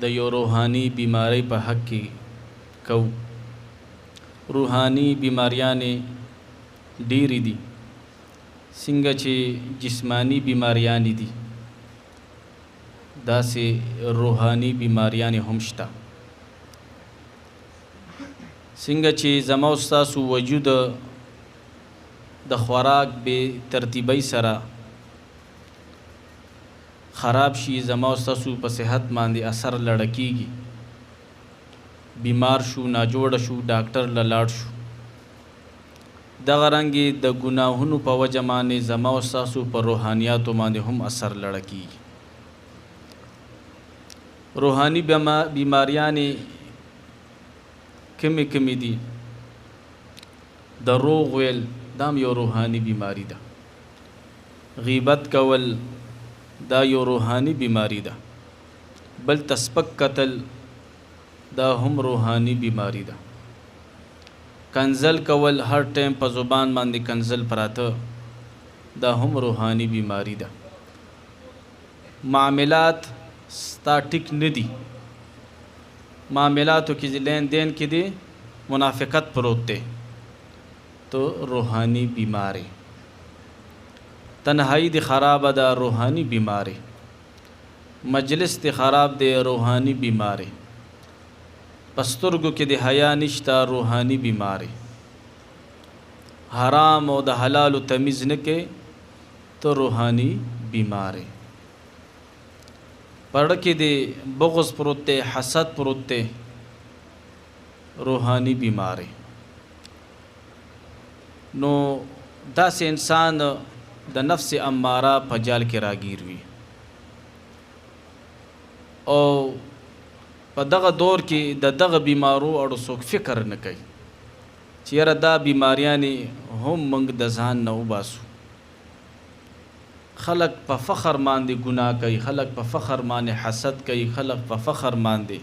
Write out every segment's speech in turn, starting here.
د یو روحاني بیماری په حق کې کو. روحاني بیماریانې ډېرې دي، څنګه چې جسمانی بیماریانې دي داسې روحاني بیماریانې هم شته. څنګه چې زما او ستاسو وجود د خوراک بې ترتیبۍ سره خراب شي، زما او ستاسو په صحت باندې اثر لړ کېږي. بیمار شو، ناجوړه شو، ډاکټر له لاړ شو. دغه رنګې د ګناهونو په وجه باندې زما او ستاسو په روحانیاتو باندې هم اثر لړ کېږي. روحاني بیماریانې کمی کمی دي. دروغ ویل دا یو روحاني بیماری ده. غیبت کول دا یو روحاني بیماری ده. بل تسپک قتل دا هم روحاني بیماری ده. کنزل کول، هر ټیم په زبان باندې کنزل پراته، دا هم روحاني بیماری ده. معاملات ستا ټیک نه دي، معاملاتو کې لین دین کې دی منافقت پروت دی، تو روحانی بیماری. تنہائی دی خراب ده، روحانی بیماری. مجلس دی خراب دی، روحانی بیماری. پسترګو کې دی حیا نشتا، روحانی بیماری. حرام او د حلال تمیز نه کې تو روحانی بیماری. پړه کې دی بغض پروت دی، حسد پروت دی، روحانی بیماری. نو داسې انسان د نفس اماره په جال کې راګیر وي، او په دغه دور کې د دغه بیمارو اړو څوک فکر نه کوي چې یاره دا بیماریانې هم موږ د ځان نه وباسو. خلق په فخر باندې ګناه کوي، خلق په فخر باندې حسد کوي، خلق په فخر باندې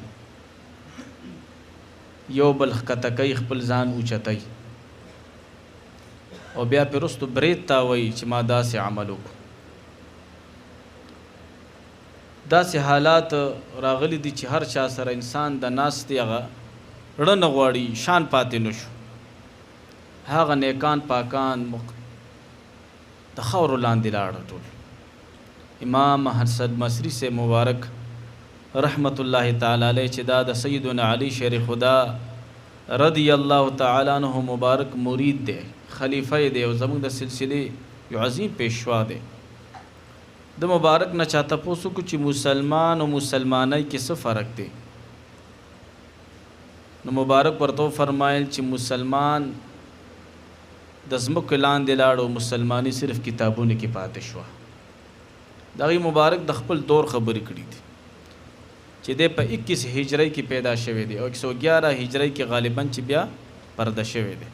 یو بل ښکته کوي، خپل ځان اوچتوي، او بیا پې وروستو برید تاوي چې ما داسې عمل وکړو. داسې حالات راغلي دي چې هر چا سره انسان د ناستې هغه ړه نه غواړي، شان پاتې نه شو. هغه نیکان پاکان د خاورو لاندې لاړه ټول. امام حسن مصری سے مبارک رحمت الله تعالی علیہ چې دا د سیدنا علی شیر خدا رضی الله تعالی عنہ مبارک مرید دی، خلیفہ دی، او زموږ د سلسلې یو عظیم پیشوا دی. د مبارک نه چا تپوس وکړو چې مسلمان او مسلمانۍ کې څه فرق دی؟ نو مبارک ورته فرمایل چې مسلمان د ځمکې لاندې لاړو، مسلمانی صرف کتابونو کې پاتې شوه. دغه مبارک د خپل دور خبرې کړي دي چې دی په 21 هجری کې پیدا شوی دی او 111 هجری کې غالبا چې بیا پرده شوی دی.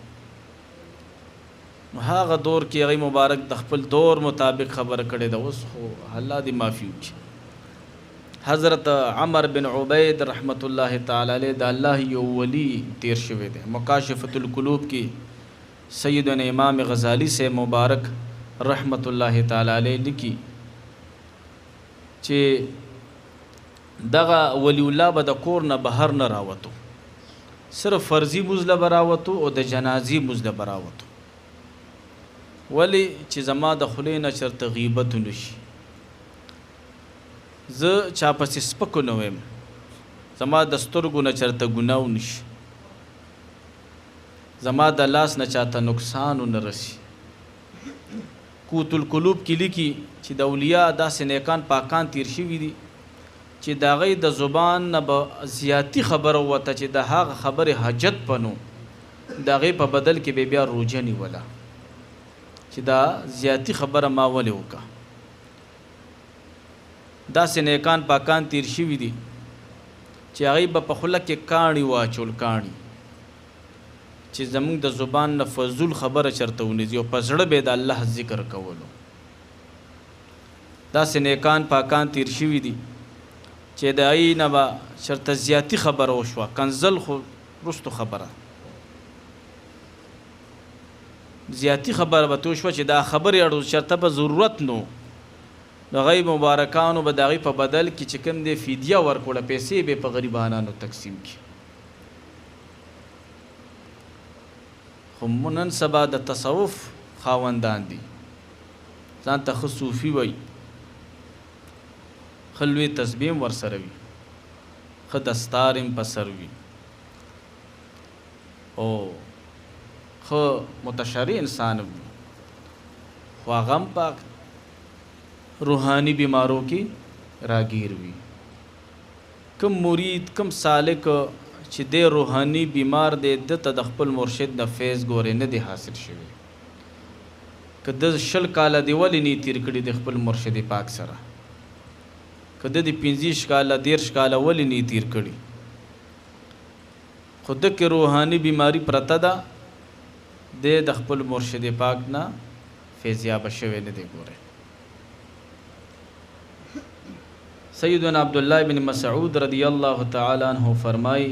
نو هغه دور کې هغه مبارک د خپل دور مطابق خبره کړې ده. اوس خو الله دې معافي وکړي. حضرت عمر بن عبید رحمت الله تعالی علیہ د الله یو ولی تیر شوی دی. مکاشفۃ القلوب کې سیدنا امام غزالی سے مبارک رحمت الله تعالی علیہ لیکي چې دغه ولی الله به د کور نه بهر نه راوتو، صرف فرضي مزله براوتو او د جنازي مزله براوتو. ولی چې زما د خولې نه چرته غیبت نشي، زه چا پسې سپکو نه ویم، زما د سترګو نه چرته ګناه نشي، زما د لاس نه چاته نقصان نه رسی. قوت القلوب کې لیکي چې د اولیاء داسې نیکان پاکان تیر شوي دي چې د هغوی د زبان نه به زیاتي خبره وته چې د هغه خبرې حاجت پنو، د هغې په بدل کې به بیا روجه نیوله چې دا زیاتی خبره ما ولې وکړه. داسې نیکان پاکان تیر شوي دي چې هغوی به په خوله کې کاڼي واچول، کاڼي چې زمونږ د زبان نه فضول خبره چرته ونیځي او په زړه به د الله ذکر کولو. داسې نیکان پاکان تیر شوي دي چې د هغوی نه به چرته زیاتی خبره وشوه، کنزل خو رستو خبره، زیاتی خبره به تو شوه چې دا خبرې اړو چرته به ضرورت نو نو غي مبارکانو به د هغې په بدل کې چې کوم دی فدیه ورکړه، پیسې به په غریبانانو تقسیم کړي. خو نن سبا د تصوف خاوندان دي، ځان ته ښه صوفي وایي، ښه لوی تسبیح هم ورسره وي، ښه دستار هم په سر وي او ښه متشرع انسان وي، خو هغه هم په روحاني بیمارو کې راګیر وي. کم مرید کم سالک چې دی روحاني بیمار دی، د ته د خپل مرشد نه فیض ګورې نه دی حاصل شوی. که د 20 کاله دی ولې نه تیر کړي د خپل مرشد پاک سره، که د 25 کاله 30 کاله ولې نه تیر کړي، خو د کې روحاني بیماری پرته ده، د خپل مرشد پاک نه فیضیاب شوی نه دی. ګوره سیدنا عبدالله بن مسعود رضی الله تعالی عنہ فرمائی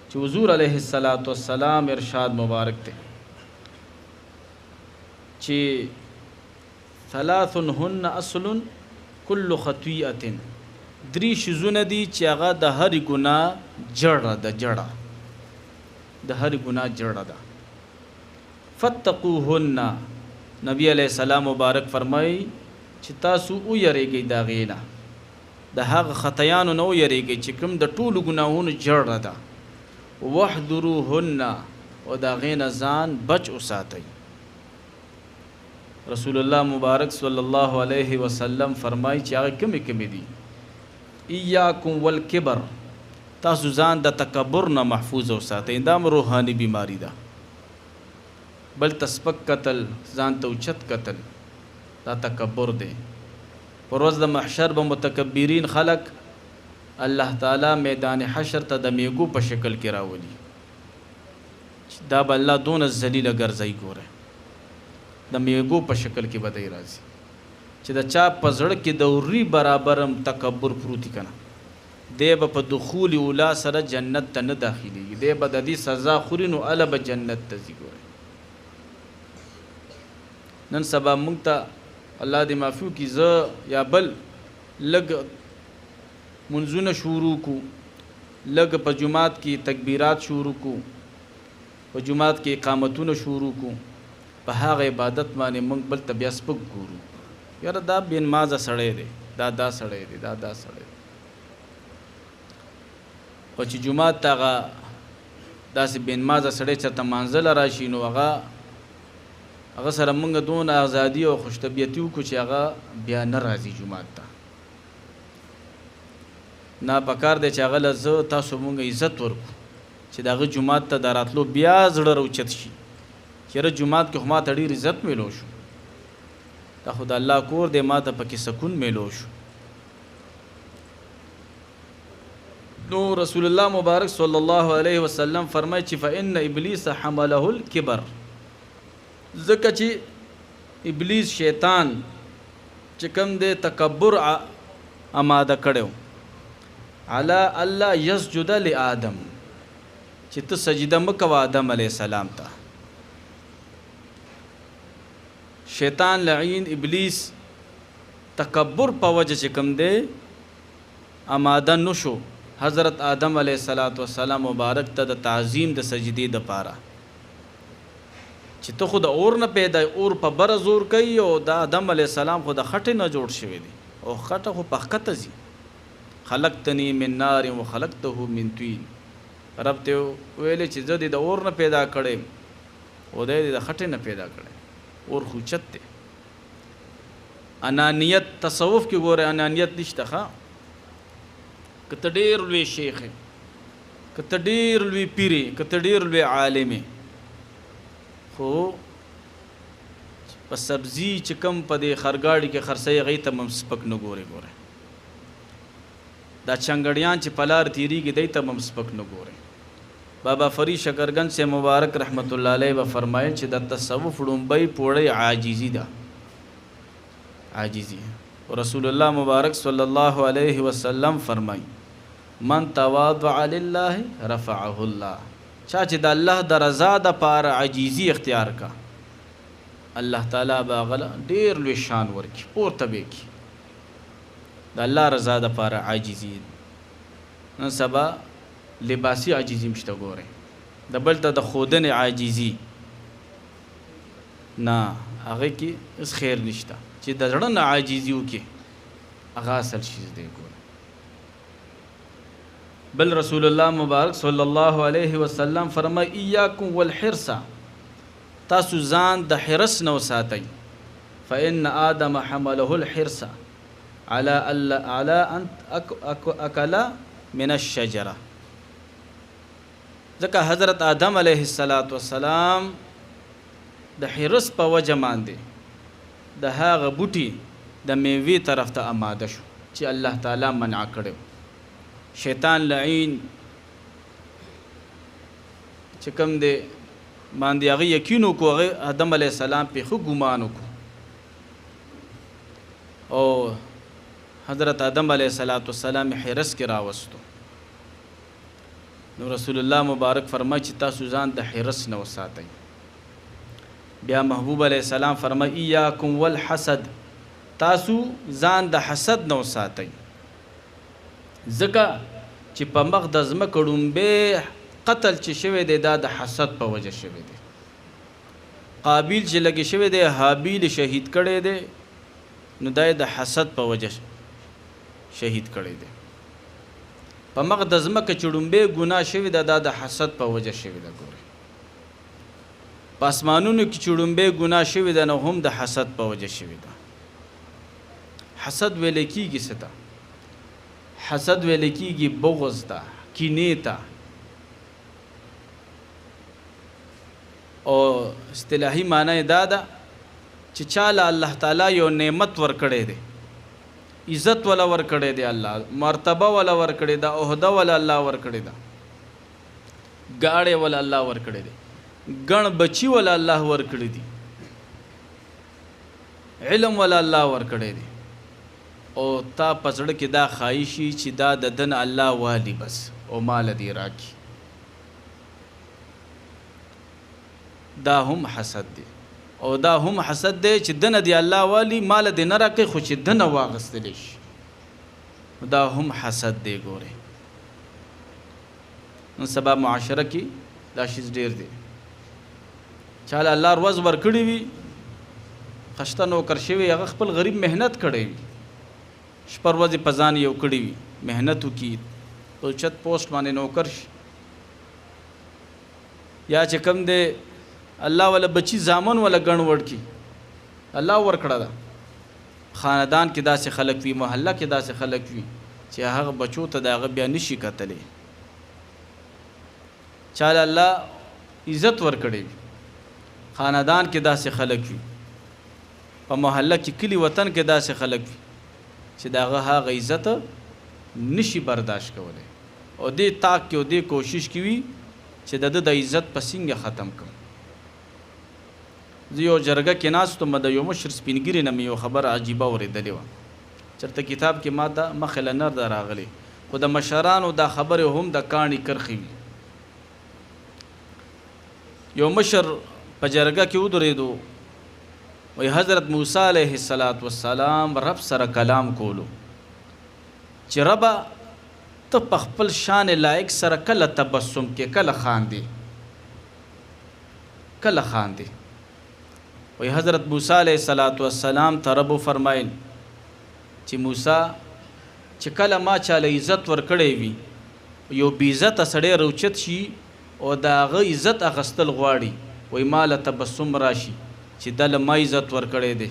چې حضور علیہ السلام ارشاد مبارک ته چې 3 هن اصل کل خطیئه، 3 شیزونه دي چې هغه د هر ګناه جړه ده، جړه د هر ګناه جړه ده. فتقوهن، نبی علیہ السلام مبارک فرمایي چې تاسو ویریږئ د هغې نه، د هغه خطایانو نه ویریږئ چې کوم د ټولو ګناهونو جړه ده. واحذروهن، او د هغې نه ځان بچ وساتئ. رسول الله مبارک صلی الله علیه وسلم فرمایي چې هغه کمې کمې دي. ایاکم والکبر، تاسو ځان د تکبر نه محفوظ وساتئ، دا روحاني بیماری ده. بل تسپک قتل، ځان ته اوچت قتل، دا تکبر دی. پر ورځ د محشر به متکبرین خلق الله تعالی میدان حشر ته د میګو په شکل کې راولي، دا به الله دونه ذلیله ګرځوي. ګوره د میګو په شکل کې به دی راځي چې د چا په زړه کې د اوري برابر هم تکبر پروتي که نه، دی به په دخول اولا سره جنت ته نه داخلېږي، دی به د دې سزا خوري نو هله به جنت ته ځي. ګوره نن سبا موږ ته الله دې معفو کړي، زه یا بل لږ منځونه شروع کو، لږ په جماعت کې تکبیرات شروع کو، په جماعت کې اقامتونه شروع کو، په هغه عبادت باندې موږ بل ته بیا سپک ګورو، یاره دا بې نمازه سړی دی، دا سړی دی، دا سړی دی. خو چې جماعت ته هغه داسې بې نمازه سړی چېرته مانځله راشي نو هغه سره موږ دونه ازادي او خوش طبیعتي وکړو چې هغه بیا نه راځي جومات ته. نه پکار دی چې هغه له زه تاسو موږ عزت ورکړو چې د هغه جومات ته د راتلو بیا زړه راوچت شي چې یاره جومات کې خو ما ته ډېر عزت میلو شو، دا خو د الله کور دی، ما ته پکې سکون میلو شو. نو رسول الله مبارک صلی الله علیه وسلم فرمایي چې فإن ابلیس حمله الکبر، ځکه چې ابلیس شیطان چې کوم دی تکبر آماده کړی علی الله یسجد لآدم، چې ته سجده مه کوه آدم علیه السلام ته. شیطان لعین ابلیس تکبر په وجه چې کوم دی آماده نشو حضرت آدم علیه السلام مبارک ته د تعظیم د سجدې دپاره، چې ته خو د اور نه پیدا، اور په بره زور کوي، او د آدم علیه السلام خو د خټې نه جوړ شوی دی، او خټه خو په ښکته ځي. خلقتنی من نار و خلقته من طین، رب ته ویلې چې زه دې د اور نه پیدا کړی، او دی د خټې نه پیدا کړی، اور خو چت دی. انانیت تصوف کې ګوره انانیت نشته. ښه که ته ډېر لوی شیخ یې، که ته ډېر لوی پیر یې، که ته ډېر لوی عالم یې، خو په سبزي چې کوم په دې خرګاړي کې خرڅوي هغې ته هم سپک نه ګورې. ګوره دا چنګړیان چې په لار تېرېږي دی ته هم سپک نه ګورې. بابا فرید شکرګنج سے مبارک رحمت الله علیه به فرمایل چې د تصوف لومبۍ پوړۍ عاجزي ده، عاجزي. رسول الله مبارک صلی الله علیه وسلم فرمای من تواضع لله رفعه الله، چا چې د الله د رضا د پاره عاجزي اختیار کا، الله تعالی به هغه ډېر لوی شان ورکړي، پورته به یې کړي. د الله رضا دپاره عاجزي. نن سبا لباسي عاجزي مشته ګورئ، د بل ته د ښودنې عاجزي نه، هغه کې هېڅ خیر نشته. چې د زړه نه عاجزي وکړي هغه اصل چیز دی. ګوره بل رسول الله مبارک صلی الله علیه وسلم فرمای ایاکم والحرص، تاسو ځان د حرص نه وساتئ. فإن آدم حمله الحرص على أن أكل من الشجرة. ځکه حضرت آدم علیه السلام د حرص په وجه باندې د هغه بوټي د میوې طرف ته آماده شو چې الله تعالی منع کړو. شیطان لعین چې کوم دی باندې هغه یقین وکړو، هغه آدم علیه السلام پې ښه ګمان وکړو او حضرت آدم علیه السلام حرص کې راوستو. نو رسول الله مبارک فرمای چې تاسو ځان د حرص نه وساتئ. بیا محبوب علیه السلام فرمای ایاکم والحسد، تاسو ځان د حسد نه وساتئ. ځکه چې په مخ د ځمکه ړومبی قتل چې شوی دی دا د حسد په وجه شوی دی. قابیل چې لګې شوی دی حابیل شهید کړی دی، نو دا د حسد په وجه شهید کړی دی. په مخ د ځمکه چې ړومبی ګناه شوې ده دا د حسد په وجه شوې ده. ګورئ په اسمانونو کې چې ړومبی ګناه شوې ده نو هم د حسد په وجه شوې ده. حسد ویل کېږي څه ته؟ حسد ویل کېږي بغض ته، کینې ته. او اصطلاحي معنی دا ده چې چاله الله تعالی یو نعمت ورکړی دی، عزت ولا ورکړی دی، الله مرتبه ولا ورکړی ده، عہده ولا الله ورکړی ده، گاړې ولا الله ورکړی دی، ګڼ بچي ولا الله ورکړی دي، علم ولا الله ورکړی دی. او تا په زړه کې دا خواهشي چې دا د دن الله والی بس او مال دې راکړي، دا هم حسد دی. او دا هم حسد دی چې دنه دی الله والی مال دې نه راکړي خو چې دنه واغستلی شي، دا هم حسد دی. ګورئ نن سبا معاشره کې دا شیز ډیر دی. چاله الله روز ورکړي وي، خشته نوکر شوی، هغه خپل غریب محنت کړی وي، شپه ورځې په ځان یو کړي وي، محنت وکړي، اوچت پوسټ باندې نوکر شي. یا چې کوم دی الله ولا بچی زامن ولا ګڼ وړ کی الله ورکړه ده. خاندان کې داسې خلک وي، محله کې داسې خلک وي چې هغه بچو ته د هغه بیا نشي کتلی. چاله الله عزت ورکړی وي، خاندان کې داسې خلک وي، په محله کې کلی وطن کې داسې خلک وي چې د هغه عزت نشي برداشت کولی، او دې طاق کې او دې کوشش کې وي چې د عزت په څنګه ختم کړم. زه یو جرګه کې ناستم، د یو مشر سپینګیري نه مې یو خبره عجیبه اورېدلې وه. چېرته کتاب کې ما ته مخې له نر ده راغلی، خو د مشرانو دا خبرې هم د کاڼي کرښې وي. یو مشر په جرګه کې ودرېدو، وی حضرت موسی علیه السلام رب سره کلام کولو چې ربه ته په خپل شان لایق سره کله تبسم کې، کله خاندې، کله خاندې. وی حضرت موسی علیه السلام ته رب فرمایل چې موسی چې کله ما چاله عزت ورکړی وي، یو بې عزته سړی روچت شي او د هغه عزت اخیستل غواړي، وی ما له تبسم راشي چې دله ما عزت ورکړی دی،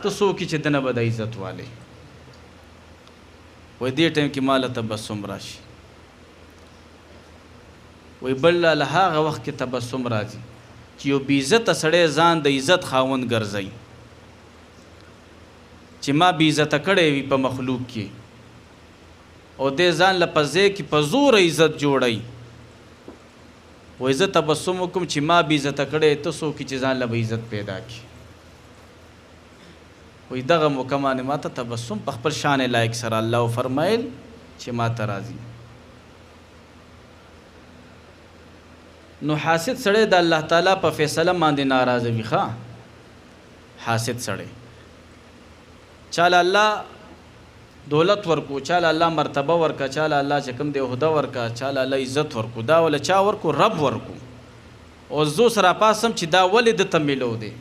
ته څوک چې دنه به د عزت والی. وی دې ټایم کې ما له تبسم راشي. وی بل له هغه وخت کې تبسم راځي چې یو بې عزته سړی ځان د عزت خاوند ګرځوي، چې ما بې عزته کړی وي په مخلوق کې، او دې ځان له په ځای کې په زور عزت جوړوي. وی زه تبسم وکم چې ما بې عزته کړی، ته څوک چې ځان له به عزت پیدا کړي. وی دغه موقع باندې ما ته تبسم په خپل شان لایق سره الله فرمایل چې ما ته راځي. نو حاسد سړی د الله تعالی په فیصله باندې ناراضه وي. حاسد سړی چاله الله دولت ورکو، چاله الله مرتبه ورکا، چاله الله چې کوم دی عہده ورکا، چاله الله عزت ورکو، دا ولا چا ورکو؟ رب ورکو. او زه سره پاسم چې دا ولې د تملو دی،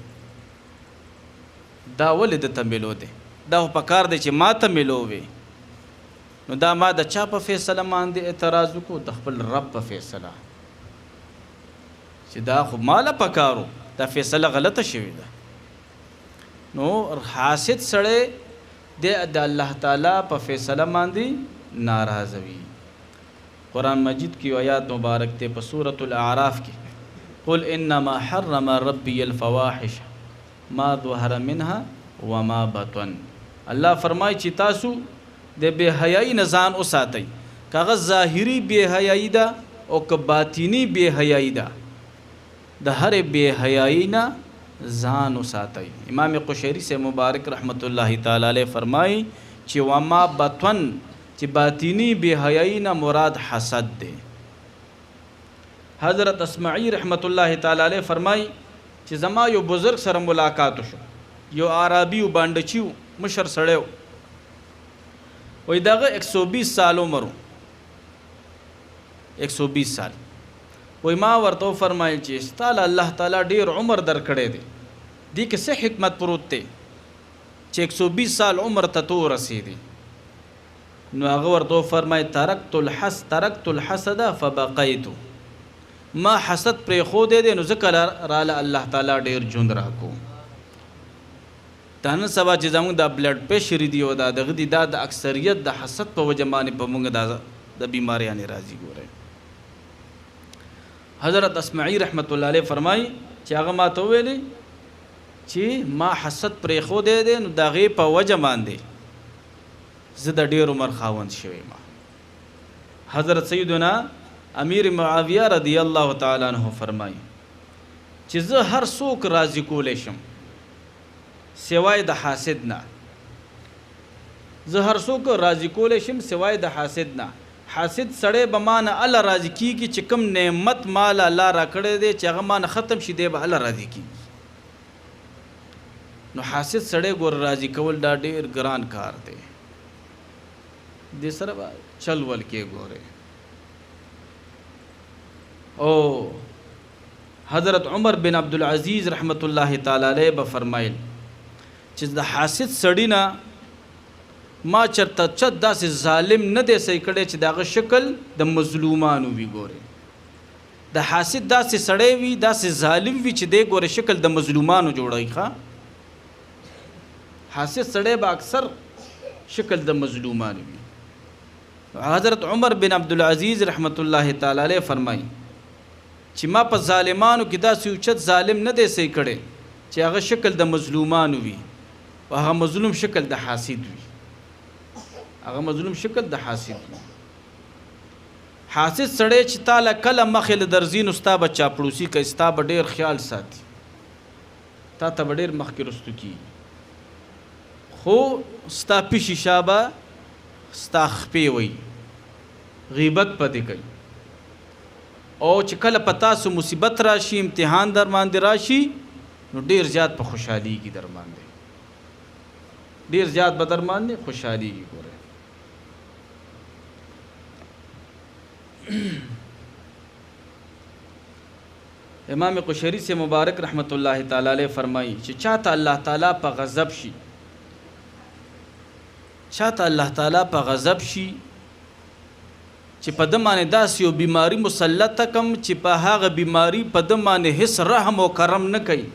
دا ولې د تملو دی، دا په کار دی چې ما ته ملو وي. نو دا ما د چا په فیصله باندې اعتراض وکړو؟ د خپل رب په فیصله، چې دا خو ماله پکارو، دا فیصله غلطه شوې ده. نو حاسد سړی د الله تعالی په فیصله باندې ناراض وي. قرآن مجید کی آیات مبارک ته په سورۃ الاعراف کې قل انما حرم ربي الفواحش ما ظهر منها وما بطن. الله فرمایي چې تاسو د بے حیايي نه ځان وساتئ، کاغه ظاهري بے حیايي ده او که باطینی بے حیايي ده، د هر بے حیايي نه ځان وساتئ. امام قشیری سے مبارک رحمت الله تعالی علیہ فرمایي چې وما بطن، چې باطینی بے حیايي نه مراد حسد ده. حضرت اسمعی رحمت الله تعالی علیہ فرمایي چې زما یو بزرگ سره ملاقات شو، یو عربي باندچیو مشر سړیو، وای دغه 120 سال عمر، 120 سال. وای ما ورته فرمایل چې ستاله الله تعالی ډیر عمر درکړی دی، دې کې څه حکمت پروت دی چې 120 سال عمر ته تو رسیدي؟ نو هغه ورته فرمای ترکت الحسد فبقیت، ما حسد پرې خو دې نو ذکر راله الله تعالی ډیر ژوند راکو. تنه سبا چې زموږ د بلډ پریشر دی او د دغه دی د اکثریت د حسد په وجه باندې په موږ د بیماریانه راځي. ګوره حضرت اسمعی رحمت الله علیه فرمای چې هغه ما ته ویلي چې ما حسد پرې خو دې نو دغه په وجه باندې زه د ډیر عمر خاوند شوی ما. حضرت سیدنا امیر معاویه رضی الله تعالی عنہ فرمای چې زه هر څوک راضی کولې شم سوای د حاسد نه، زه هر څوک راضی کولې شم سوای د حاسد نه. حاسد سړی به مانه الله راضی کیږي چې کوم نعمت مال الله را کړی دی چې هغه مانه ختم شي دی به الله راضی کیږي. نو حاسد سړی ګور راضی کول دا ډیر ګران کار دی، دې سره چل ول کې ګوره. او حضرت عمر بن عبدالعزیز رحمت الله تعالی علیہ به فرمایل چې د حاسد سړی نه ما چرته چت داسې ظالم نه دی صحیح کړی چې دغه شکل د مظلومانو وي. ګوره د حاسد داسې سړی وي، داسې ظالم وي چې دی ګوره شکل د مظلومانو جوړوي. ښه حاسد سړی به اکثر شکل د مظلومانو وي. حضرت عمر بن عبدالعزیز رحمت الله تعالی علیہ فرمایي چې ما په ظالمانو کې داسې اوچت ظالم نه دی صحیح کړی چې هغه شکل د مظلومانو وي او هغه مظلوم شکل د حاسد وي، هغه مظلوم شکل د حاسد وي. حاسد سړی چې تعالی کله مخې له درځي نو ستا به چاپړوسي کوي، ستا به ډېر خیال ساتي، تا ته به ډېر مخکې رستو کېږي، خو ستا پیشي شابه ستا خپې وي، غیبت پدې کوي. او چې کله په تاسو مصیبت راشي، امتحان در باندې راشي، نو ډیر زیات په خوشحاليږي در باندې، ډیر زیات به در باندې خوشحاليږي. ګوره امام قشیری سے مبارک رحمت الله تعالی علیہ فرمایي چې چاته الله تعالی په غضب شي، چاته الله تعالی په غضب شي چې په د باندې داسې یو بیماری مسلطه کم چې په هغه بیماری په د باندې هیڅ رحم او کرم نه کوي،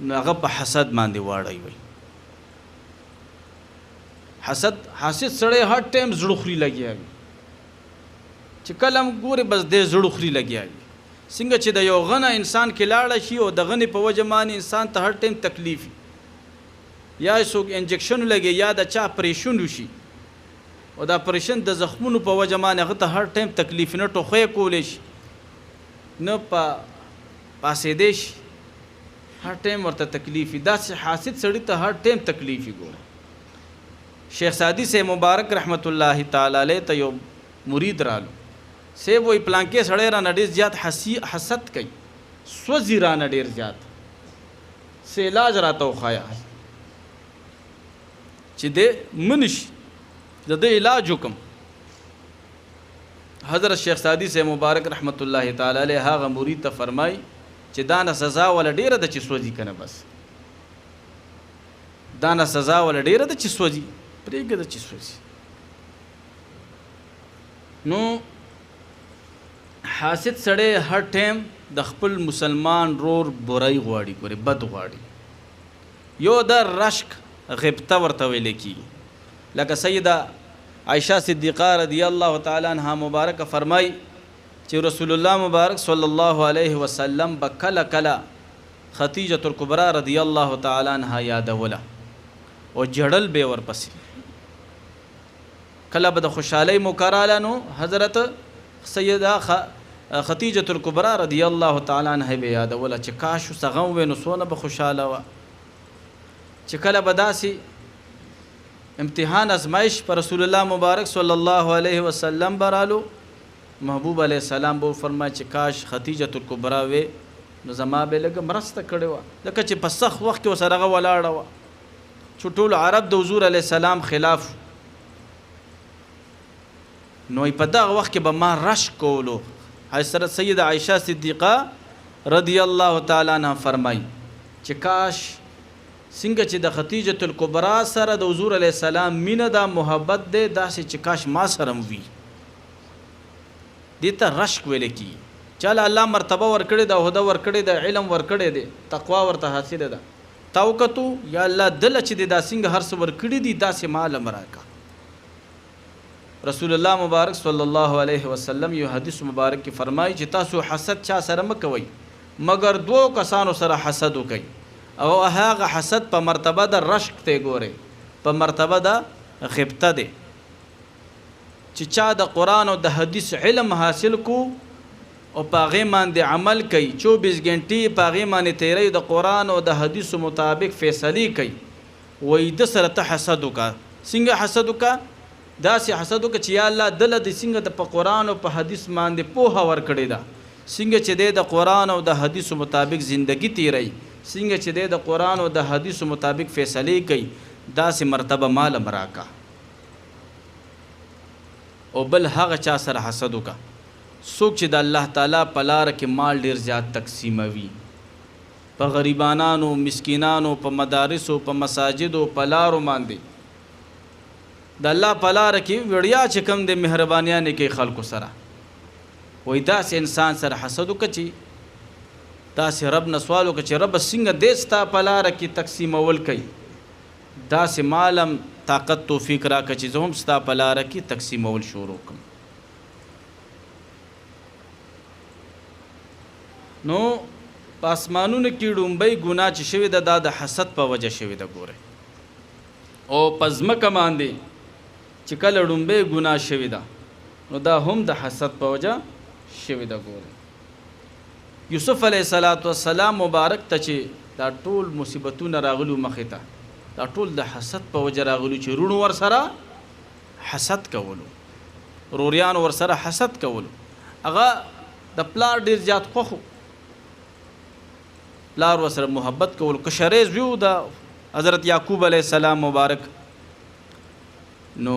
نو هغه په حسد باندې واړی وي. حسد سړی هر ټایم زړه خوري لګیا وي، چې کله هم ګوري بس دې زړه خوري لګیا وي. څنګه چې د یو غنه انسان کې لاړه شي او د غنې په وجه باندې انسان ته هر ټایم تکلیف وي، یا څوک انجکشن لګي یا د چا اپریشن وشي او دا اپریشن د زخمونو په وجه باندې هغه ته هر ټایم تکلیف نه ټوخی کولی شي، نه پاسېدی شي، هر ټایم ورته تکلیف وي. داسې حاسد سړي ته هر ټایم تکلیف وي. ګوره شیخ سعدی سے مبارک رحمت الله تعالی علیہ ته یو مرید رالو، سی وای پلانکې سړی رانه ډېر زیات حسد کوي، سوځي رانه ډېر زیات، څه علاج راته وښایه. چې د منش د علاج وکم. حضرت شیخ سعدی سے مبارک رحمت الله تعالی علیه هغه مرید ته فرمای چې دا نه سزا ولا ډیره د چې سوځي کنه، بس دا نه سزا ولا ډیره د چې سوځي، پرېږده د چې سوځي. نو حاسد سړی هر ټیم د خپل مسلمان رور برای غواړي، ګورې بد غواړي. یو د رشک غبطه ورته ویل کېږي، لکه سیده عائشہ صدیقہ رضی اللہ تعالی عنہ مبارک فرمائی چې رسول الله مبارک صلی الله علیه وسلم بکله کله خدیجه الکبرى رضی الله تعالی عنہ یادوله او جړل به ورپسې. کله به د خوشحالی مکراله نو حضرت سیده خدیجه الکبرى رضی الله تعالی عنہ به یادوله چې کاش سغم و نو سونه به خوشاله و. چې کله به داسې امتحان ازمائش پر رسول الله مبارک صلی الله علیه وسلم برالو، محبوب علیہ السلام بو فرمای چې کاش خدیجه الکبرى وې نو زما به لږ مرسته کړې وه، ځکه چې په سخت وخت کې ورسره هغه ولاړه وه چې ټول عرب د حضور علیه السلام خلاف. نو په دغه وخت کې به ما رشک کولو. حضرت سیده عائشہ صدیقہ رضی الله تعالی عنہ فرمای چې کاش څنګه چې د خدیجه الکبرى سره د حضور علیه السلام مینه دا محبت دی، داسې چې کاش ما سره وي. دې ته رشک ویل کېږي. چاله الله مرتبه ورکړې ده، عہده ورکړې ده، علم ورکړې دی، تقوا ورته حاصله ده، تا وکتو یا الله دله چې دا څنګه هر څه ورکړي دي داسې ما له راکړه. رسول الله مبارک صلی الله علیه وسلم یو حدیث مبارک کې فرمایي چې تاسو حسد چا سره مه کوئ مګر دوو کسانو سره حسد وکئ، او هغه حسد په مرتبه د رشک ته ګوري، په مرتبه د غبطه دی. چې چا د قرآن او د حدیث علم حاصل کو او په هغې باندې عمل کوي، 24 غنټې په هغې باندې تیری، د قرآن او د حدیثو مطابق فیصلې کوي، وایي د سره ته حسد وکړه. څنګه حسد وکړه؟ داسې حسد وکړه چې یا الله دله د څنګه د په قرآن او په حدیث باندې پوهه ورکړې ده، څنګه چې دی د قرآن او د حدیثو مطابق زندگی تیری، څنګه چې د قرآن او د حدیثو مطابق فیصلې کوي، داسې مرتبه مال مراکا. او بل هغه چا سره حسد وکړه څوک چې د الله تعالی په لاره کې مال ډیر زیات تقسیموي، په غریبانانو، مسکینانو، په مدارسو، په مساجدو، په لارو باندې د الله په لاره کې وړیا چې کوم د مهربانیانې کوي خلکو سره، وایي داسې انسان سره حسد وکړه چې داسې رب نه سوال وکړه چې رب څنګه دې ستا په لاره کې تقسیمول کوي، داسې مالم طاقت توفیق راکړه چې زه هم ستا په لاره کې تقسیمول شروع کړم. نو په اسمانونو کې ډومبۍ ګناه چې شوې ده دا د حسد په وجه شوې ده ګوره، او په ځمکه باندې چې کله ډومبۍ ګناه شوې ده نو دا هم د حسد په وجه شوې ده ګوره. یوسف علیه السلام مبارک ته چې دا ټول مصیبتونه راغلو مخې ته، دا ټول د حسد په وجه راغلو چې رونو ورسره حسد کولو، روریانو ورسره حسد کولو. هغه د پلار ډیر زیات خوښو، پلار ورسره محبت کولو، کشریز ویو د حضرت یعقوب علیه السلام مبارک. نو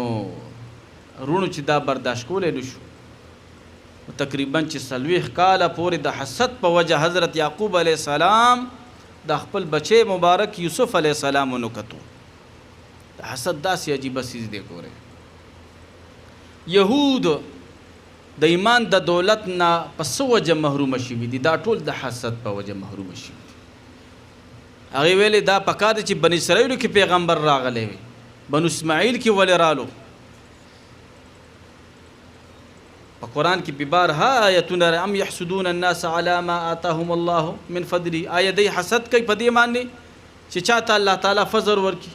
رونو چې دا برداشت کولی نشو، تقریبا چې 40 کاله پورې د حسد په وجه حضرت یعقوب علیه السلام د خپل بچی مبارک یوسف علیه السلام ونکتو. د حسد داسې عجیبه څیز دی ګورئ. یهود د ایمان د دولت نه په څه وجه محرومه شوي دي؟ دا ټول د حسد په وجه محرومه شوي دي. هغې ویلې دا پکار دی چې بني اسرائیلو کې پیغمبر راغلی وي، بنو اسماعیل کې ولې رالو؟ په قرآن کې ببارها آیتونه ام یحسدون الناس علی ما آتاهم الله من فضله، آیا دی حسد کوي په دې باندې چې چاته الله تعالی فضل ورکړي؟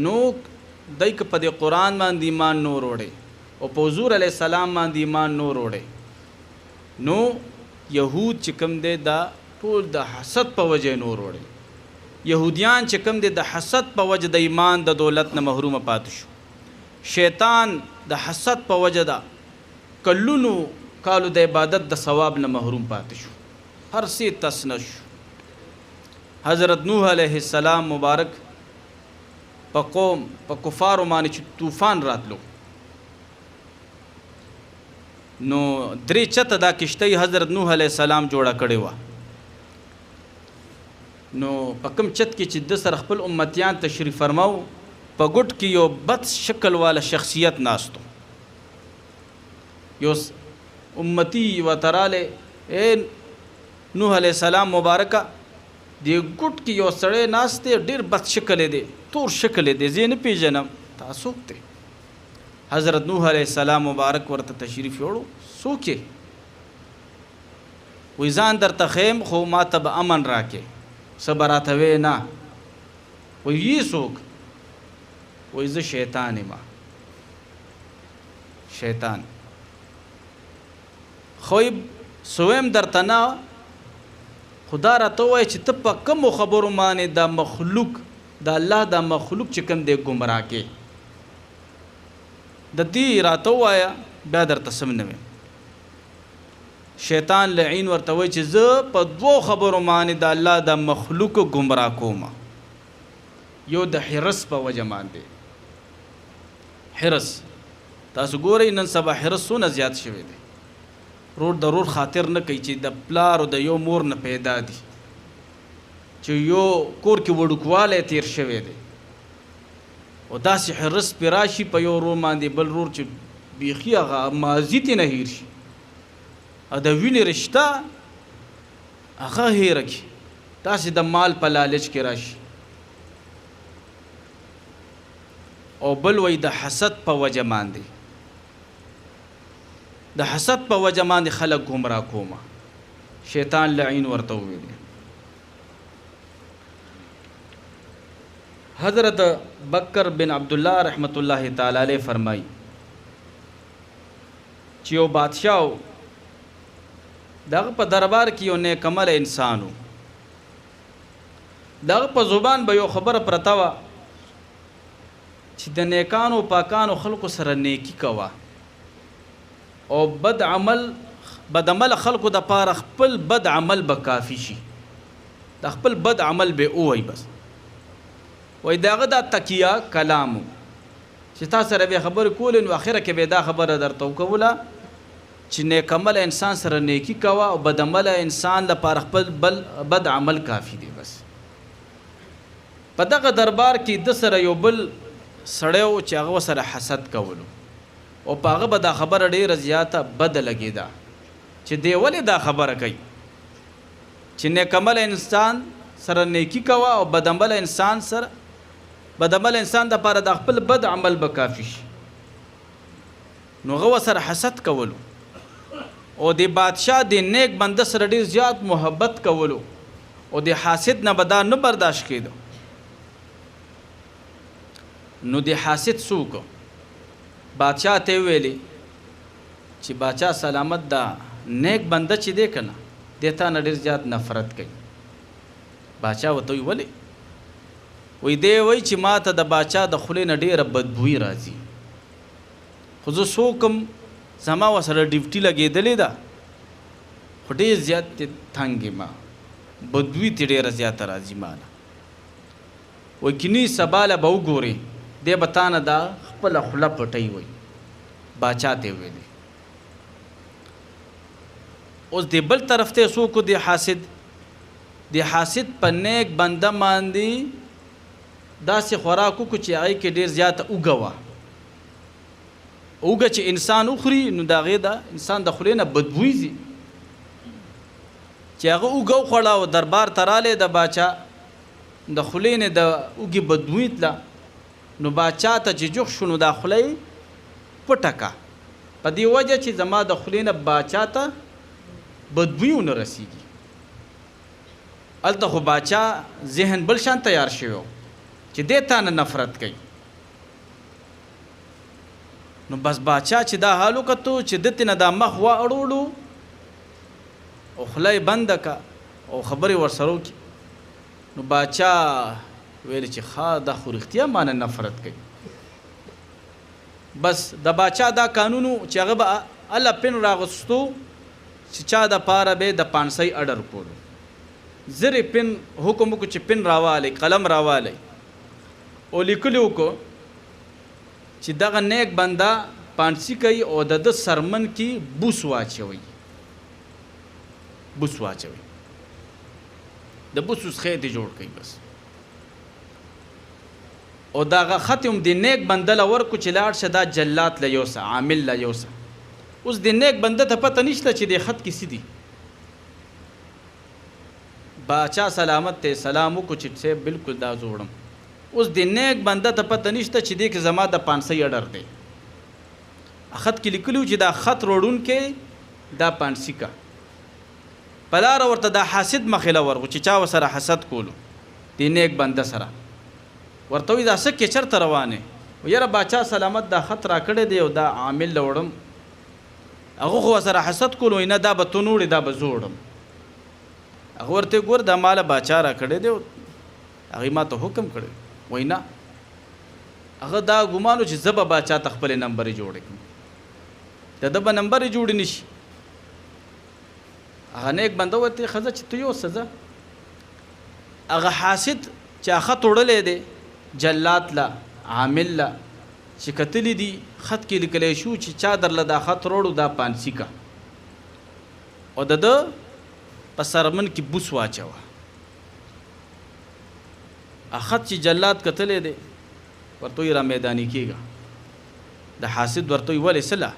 نو دی که په دې قرآن باندې ایمان نو وروړی او په حضور علیه السلام باندې ایمان نو وروړی، نو یهود چې کوم دی دا ټول د حسد په وجه نو وروړی. یهودیان چې کوم دی د حسد په وجه د ایمان د دولت نه محرومه پاتې شو. شیطان د حسد په وجه دا کلونو کالو د عبادت د ثواب نه محروم پاتې شو، هر څه تس نه شو. حضرت نوح علیہ السلام مبارک په قوم په کفارو باندې چې طوفان راتلو نو درې چته دا کشتۍ حضرت نوح علیہ السلام جوړه کړې وه نو په کوم چت کې چې د سره خپل امتیان تشریف فرماو په ګټ کې یو بد شکل والا شخصیت ناستو یو امتی وتراله اے نوح علیہ السلام مبارکه دی ګټ کې یو سړی ناسته ډیر بد شکل دی تور شکل دی زین پیژنم تاسو ته حضرت نوح علیہ السلام مبارک ورته تشریف وړو سوکه وې ځان درته خیم خو ما ته به امن راکې صبراته وینا وې یې سوک وې زه شیطان ما شیطان خویب سویم درته نه خدا راته وای چې ته په کوم خبرو باندې د مخلوق د الله د مخلوق چې کوم دی گمراه کې د دې راته وایا بیا درته سم نه وي شیطان لعین ورته وای چې زه په دوه خبرو باندې د الله د مخلوق گمراه کوم یو د حرس په وجه باندې حرس تاسو ګورئ نن سبا حرس څونه زیات شوی دی رور ضرور خاطر نه کوي چې د پلار او د یو مور نه پیدا دي چې یو کور کې وړوکواله تیر شوی دی او داسې حرس پې راشي په یو رور باندې بل رور چې بیخي هغه ماضي تې نه هیر شي او د وینې رشته هغه هیره کړي داسې د مال په لالچ کې راشي او بل وی د حسد په وجه باندې د حسد په وجه باندې خلک گمراه کوما شیطان لعین ورته ویل حضرت بکر بن عبدالله رحمت الله تعالی علیہ فرمائی چې یو بادشاہ دغه په دربار کې یو نیک عمل انسانو دغه په زبان به یو خبره پرته وه چې د نیکانو پاکانو خلکو سره نیکی کوه او بد عمل خلکو د پاره خپل بد عمل به کافی شي د خپل بد عمل به اووی بس وای داغه دا تکیه کلامو چې تاسو سره به خبر کول نو اخره کې به دا خبره درته وکوله چې نیک عمل انسان سره نیکی کوه او بد عمل انسان لپاره خپل بد عمل کافی دی بس په دغه دربار کې د سره یو بل سړیو چې هغه سره حسد کولو او پاغه به دا خبره ډیره زیاته بد لګیدا چې دی ولې دا خبره کوي چې نیک عمل انسان سره نیکی کوه او بد عمل انسان سره بد عمل انسان د پاره د خپل بد عمل به کافی شي نو غو سره حسد کولو او د بادشاہ د نیک بنده سره ډیر زیات محبت کولو او د حاسد نه بدا نه برداشت کېدو نو د حاسد څوک بادشاہ ته ویلي چې بادشاہ سلامت دا نیک بنده چې دی کنه دیتا نه ډیر زیات نفرت کوي بادشاہ وته ویلي وې دی وای چې ما ته د بادشاہ د خولې نه ډیره بدبوئی راځي خو زه څوکم زما وسره ډیوټي لګېدلې ده خو ډېر زیات تنګ ما بدبوئی تې ډېره زیاته راځي ماله وایي کني سبا له به وګورې دی به تا نه دا خپله خوله پټوي وایي باچا ته ویلې اوس د بل طرف ته څوک د حاسد په نیک بنده باندې داسې خوراک وکړو چې هغې کې ډېر زیاته اوږه وه اوږه چې انسان وخوري نو د هغې د انسان د خولې نه بدبوی ځي چې هغه اوږه وخوړه او دربار ته رالی د باچا د خولې نه د اوږې بدبوی تله نو باچا ته چې جوخ شو نو دا خوله یې پټه که په دې وجه چې زما د خولې نه باچا ته بدبوی ونه رسیږي هلته خو باچا ذهن بل شان تیار شوی چې دې تا نه نفرت کوي نو بس باچا چې دا حال وکتو چې دته نه دا مخ وا اړوړو او خلای بند کا او خبرې ورسره وکي نو باچا ویل چې خا دا خو رښتیا مانه نفرت کوي بس د باچا دا قانونو چې هغه به الله پن راغستو چې چا د پاره به د 500 اډر کولو زر پن حکم وکړو چې پن راوالی قلم راوالی او لیکلي وکړو چې دغه نیک بنده پانسی کوي او د سرمن کې بوس واچوي د بوس اوس خیتې جوړ کوي بس او دغه خط هم د نیک بنده له ورکو چې لاړ شه دا جلات له یوسه عامل له یوسه اوس د نیک بنده ته پته نشته چې د خط کې څه دي باچا سلامت ته سلام وکړو چې صاحب بالکل دا زوړم اوس د نیک بنده ته پته نشته چې دې کې زما د 500 اډر دی خط کې لیکلو چې دا خط روړونکی دا 500 کا پلار ورته دا حاسد مخله ورغو چې چا وسره حسد کولو د نیک بنده سره ورته وی دا څه کې چرته روانه یاره باچا سلامت دا خط را کړی دی او دا عامل لوړم هغه خو سره حسد کولو نه دا به تو نوړي دا به زوړم هغه ورته ګور دا مال باچا را کړی دی هغه ما ته حکم کړی وینا هغه دا ګمانو چې زبا باچا تخپل نمبر جوړ کړي دبا نمبر جوړ نشي هغه نیک بنده ورته خزه چې تو یو سزا هغه حاسد چې خط وړلې دی جلات لا عامل لا چې کتلی دي خط کې لیکلی شو چې چا درله دا خط وروړو دا 500 کا او د په سرمن کې بوس واچوه خط چې جلات کتلی دی ورته را میدانی کېږه د حاسد ورته ولې سله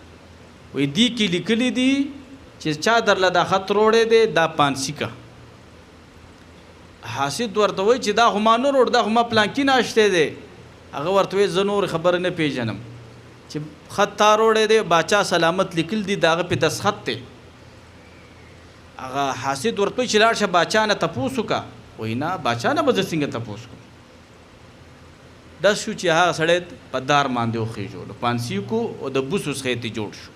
وی دی کې لیکلی دي چې چا درله دا خط وروړی دی دا 500 کا حاسد ورته وی چې دا خو ما نه وروړ دا خو ما پلانکي ناشتی دی هغه ورته وی زه نور خبره نه پیژنم چې خط تا وروړی دی باچا سلامت لیکل دي د هغه پې دستخط دی هغه حاسد ورته وی چې لاړ شه باچا نه تپوس وکړه وی نه باچا نه به زه څنګه تپوس کړم داس شو چې هغه سړی په دار باندې وخېژولو 500 کو او د بوس اوس خیتې جوړ شو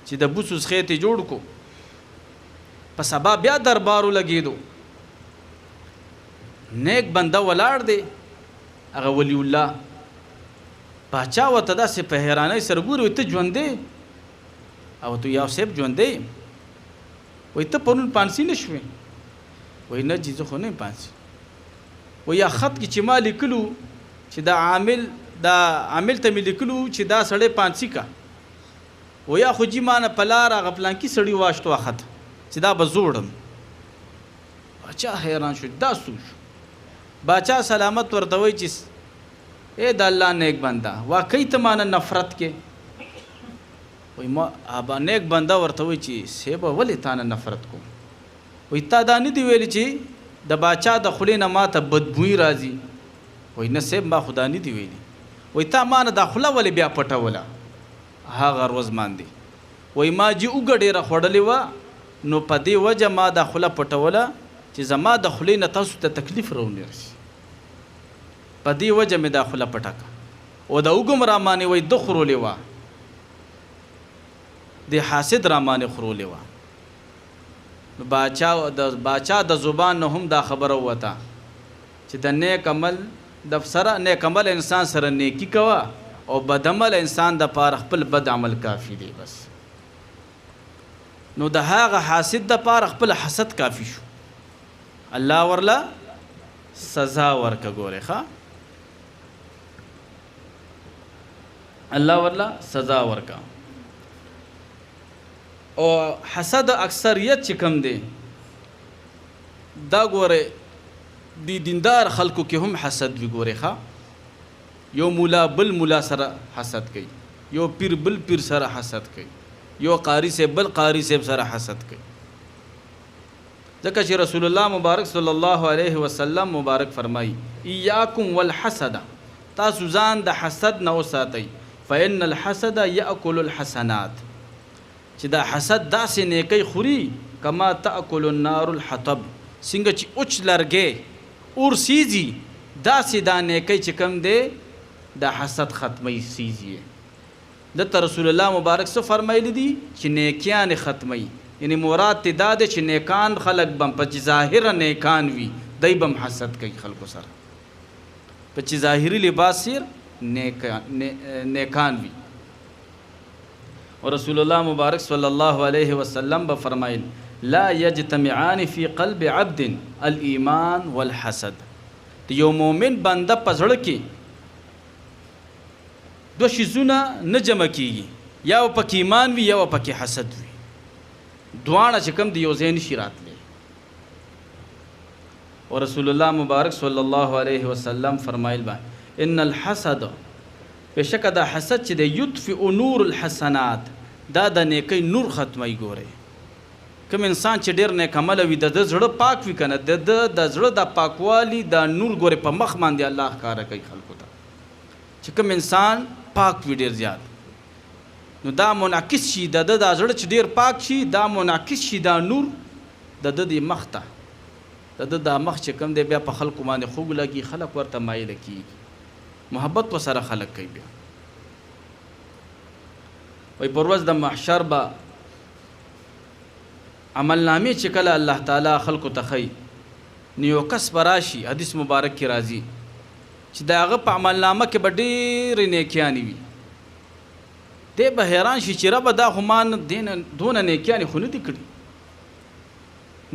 چې د بوس اوس خیتې جوړ کو په سبا بیا دربارو لګېدو نیک بنده ولاړ دی هغه ولی الله باچا ورته داسې په حیرانۍ سره ګوري ته ژوندی او ته یو صاحب ژوندی وایي ته پرون 500 نه شوې وایي نه جي زه خو نه یم 500 و یا خط کې چې ما لیکلو چې دا عامل ته مې لیکلو چې دا سړی 500 کا و یا خو جي ما نه په لار هغه پلانکي سړي واشتو خط چې دا به زوړم باچا حیران شو دا څه شو باچا سلامت ورته وایي چې اے د الله نیک بنده واقعي ته مانه نفرت کې وایي ما ابا نیک بنده ورته وایي چې صاحب ولې تا نه نفرت کوم وایي تا دا نه دی ویلي چې د باچا د خولې نه ما ته بدبوی راځي وایي نه صاحب ما خدا نه دی ویلي وایي تا ما نه دا خوله ولې بیا پټوله هغه ورځ باندې وایي ما جي اوږه ډېره خوړلې وه نو په دې وجه ما دا خوله پټوله چې زما د خولې نه تاسو ته تکلیف راونې رسي په دې وجه مې دا خوله پټه کړه او د اوږم رامانې وایي ده خورولې وه د حاسد رامانې خورولې وه نو باچا د زبان نه هم دا خبره وته چې د نیک عمل نیک عمل انسان سره نیکی کوه او بد عمل انسان د پاره خپل بد عمل کافی دی بس نو د هغه حاسد د پاره خپل حسد کافی شو الله ورله سزا ورکه ګوره ښه الله ورله سزا ورکه او حسد اکثریت چې کم دی دا ګوره دی دیندار خلکو کې هم حسد وی ګوره ښه یو مولا بل مولا سره حسد کوي یو پیر بل پیر سره حسد کوي یو قاری سے بل قاری سے سره حسد کوي ځکه چې رسول الله مبارک صلی الله علیه وسلم مبارک فرمایي ایاکم والحسد تاسو ځان د حسد نه وساتئ فإن الحسد یأکل الحسنات چې دا حسد داسې نیکی خوري کما تأکل النار الحطب څنګه چې اوچ لرګی اور سیزي داسې دا نیکی چې کم دی دا حسد ختمی سیزي دته رسول الله مبارک څه فرمایلی دي چې نیکیان ختمی یعنی مراد ته دا دی چې نیکان خلق بم په چې ظاهر نیکان وي دای بم حسد کوي خلکو سره په چې ظاهري لباس سیر نیکان وي اور رسول الله مبارک صلی الله علیه وسلم به فرمایل لا یجتمعان فی قلب عبد الایمان والحسد. یو مومن بنده په زړه کې دو شیزونه نه جمع کیږي، یا پکې ایمان وي یا پکې حسد وي، دواړه چې کوم د یو ځای نشي راتلی. او رسول الله مبارک صلی الله علیه وسلم فرمایل با ان الحسد، بشک دا حسد چې د یطفئ نور الحسنات، دا د نیکی نور ختمي. ګوره کوم انسان چې ډیر نیک عمل وي د زړه پاک وي کنه، د زړه د پاکوالی د نور ګوره په مخ باندې الله ښکارا کوي خلکو ته. چې کوم انسان پاک وي ډیر زیات، نو دا منعکس شي د زړه چې ډیر پاک شي، دا منعکس شي دا نور د مخ ته، د مخ چې کوم دی بیا په خلکو باندې خوږ لګي، خلک ورته مایل کیږي، محبت وسره خلک کوي. بیا وای پر ورځ د محشر به عملنامې چې کله الله تعالی خلکو ته ښیي، نو یو کس به راشي، حدیث مبارک کې راځي چې د هغه په عملنامه کې به ډېرې نیکیانې وي. دی به حیران شي چې ربه دا خو ما دونه نیکیانې خو نه دي کړي،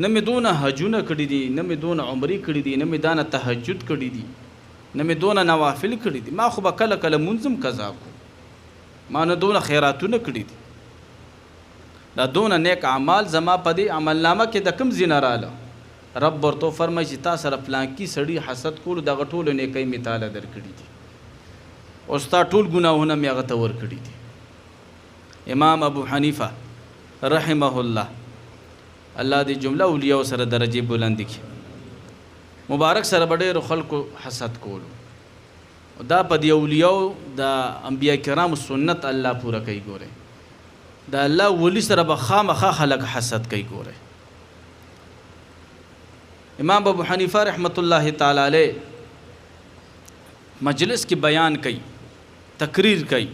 نه مې دونه حجونه کړي دي، نه مې دونه عمرې کړي دي، نه مې دونه تهجد کړي دي، نه مې دونه نوافل کړي دي، ما خو به کله کله منځم قضا کو، ما نه دونه خیراتونه کړي دي. دا دونه نیک اعمال زما په دې عملنامه کې د کوم ځای نه راله؟ رب ورته فرمایي چې تا سره پلانکي سړي حسد کولو، دغه ټولو نیکۍ مې تاله درکړي دي، او ستا ټول ګناهونه مې هغه ته ورکړي دي. امام ابو حنیفه رحمه الله، الله دې جمله اولیاء سره درجه بلند کړي، مبارک سره به ډېرو خلکو حسد کولو. دا په دې اولیاء د انبیاء کرامو سنت الله پوره کوي. ګوره دا الله ولی سره به خامخا خلق حسد کوي. ګوره امام ابو حنیفه رحمت الله تعالی علیه مجلس کې بیان کوي، تقریر کوي.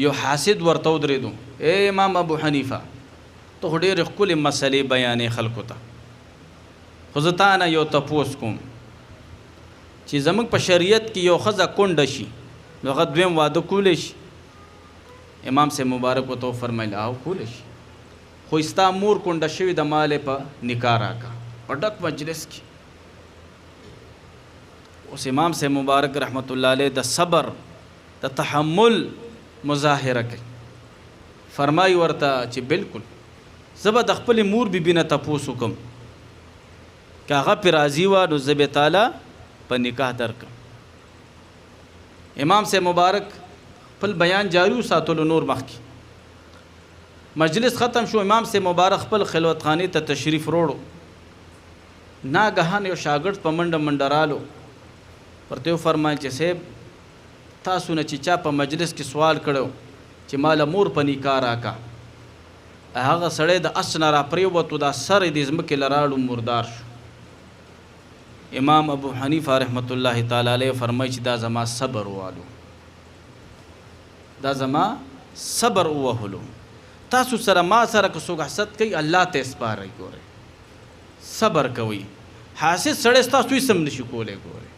یو حاسد ورته ودرېدو، اے امام ابو حنیفه ته خو ډېرې ښکلې مسلې بیانې خلکو ته، خو زه تا نه یو تپوس کوم چې زموږ په شریعت کې یو ښځه کونډه شي نو هغه دویم واده کولی شي؟ امام سے مبارک ورته وفرمیل او کولی شي، خو ستا مور کونډه شوې د مالې په نکاح راکړه په ډک مجلس کې. اوس امام سے مبارک رحمت الله علیه د صبر د تحمل مظاهره کوي، فرمایي ورته چې بالکل زه به د خپلې مور بیبي نه تپوس وکړم، که هغه پرې راضي وه نو زه به تعالی په نکاح درکړم. امام سے مبارک خپل بیان جاری وساتلو. نور مخکې مجلس ختم شو، امام سے مبارک خپل خلوت خانې ته تشریف وروړو. ناګهان یو شاګرد په منډه منډه رالو، ورته وفرمایل چې صاحب تاسو نه چې چا په مجلس کې سوال کړو چې ماله مور په نکاح راکړه، هغه سړی د اس نه راپرېوتو، دا سر یې د ځمکې له راړو مردار شو. امام ابو حنیفه رحمت الله تعالی علیه فرمایي چې دا زما صبر والو، دا زما صبر وهلو. تاسو سره ما سره که څوک حسد کوي الله ته سپارئ. ګوره صبر کوي، حاسد سړی ستاسو هېڅ هم نشي کولی. ګوره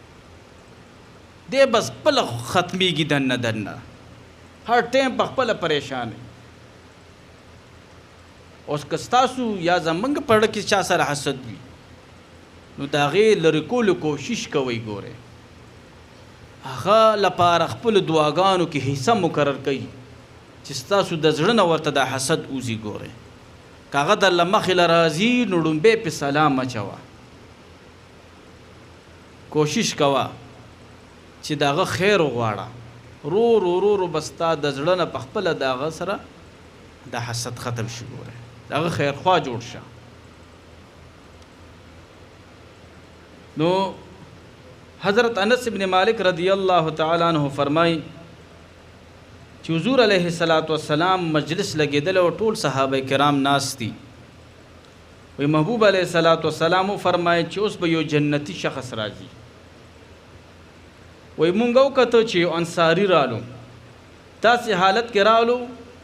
دی بس خپله ختمیږي دننه دننه، هر ټایم په خپله پریشان وي. اوس که ستاسو یا زمونږ په زړه کې چا سره حسد وي نو د هغې لرې کولو کوشش کوئ. ګوره هغه لپاره خپلو دعاګانو کې حصه مقرر کوي چې ستاسو د زړه نه ورته د حسد وځي. ګوره که هغه درله مخې له راځي نو ړومبی پې سلام اچوه، کوشش کوه چې د هغه خیر وغواړه، رو رو رو رو به ستا د زړه نه په خپله د هغه سره د حسد ختم شي. ګوره د هغه خیرخوا جوړ شه. نو حضرت انس ابن مالک رضی الله تعالی عنہ فرمای چې حضور علیه السلام مجلس لګیدل او ټول صحابه کرام ناس دي. وی محبوب علیه السلام فرمای چې اوس به یو جنتی شخص راځي. وی مونږ وکړو چې انصاری رالو، تاسې حالت کې رالو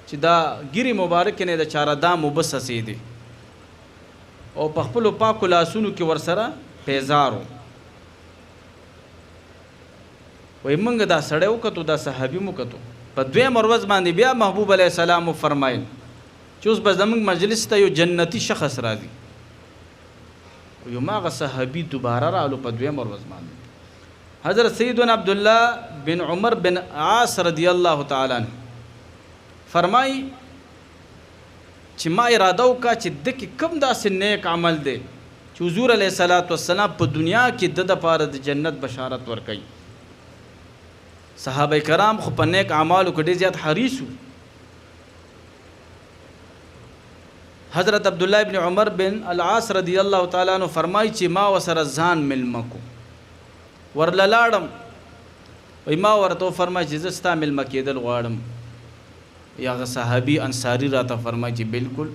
چې دا ګیری مبارک نه د چارهدام وبسسې دي او په خپلو پاکو لاسونو کې ورسره پیزارو. وی مونږ دا سړی وکړو، دا صحابي مو وکړو. په دویم ورځ باندې بیا محبوب علیه السلام فرمایل چې اوس به زموږ مجلس ته یو جنتی شخص راځي. یو ماغه صحابي دوباره رالو په دویم ورځ باندې. حضرت سیدنا عبدالله بن عمر بن عاص رضی الله تعالی عنہ فرمای چې ما اراده وکړه چې دغه کوم داسې نیک عمل دی چې حضور علیه الصلاۃ والسلام په دنیا کې د لپاره د جنت بشارت ورکړي. صحابه کرام خو په نیک اعمالو کې ډېر زیات حریص وو. حضرت عبدالله ابن عمر بن العاص رضی الله تعالی عنہ فرمای چې ما وسره ځان ملمه کو ورلاړم. وای ما ورته فرمای چې زه ستا ملمه کېدل غواړم. یا صحابي انصاری راته فرمای چې بالکل.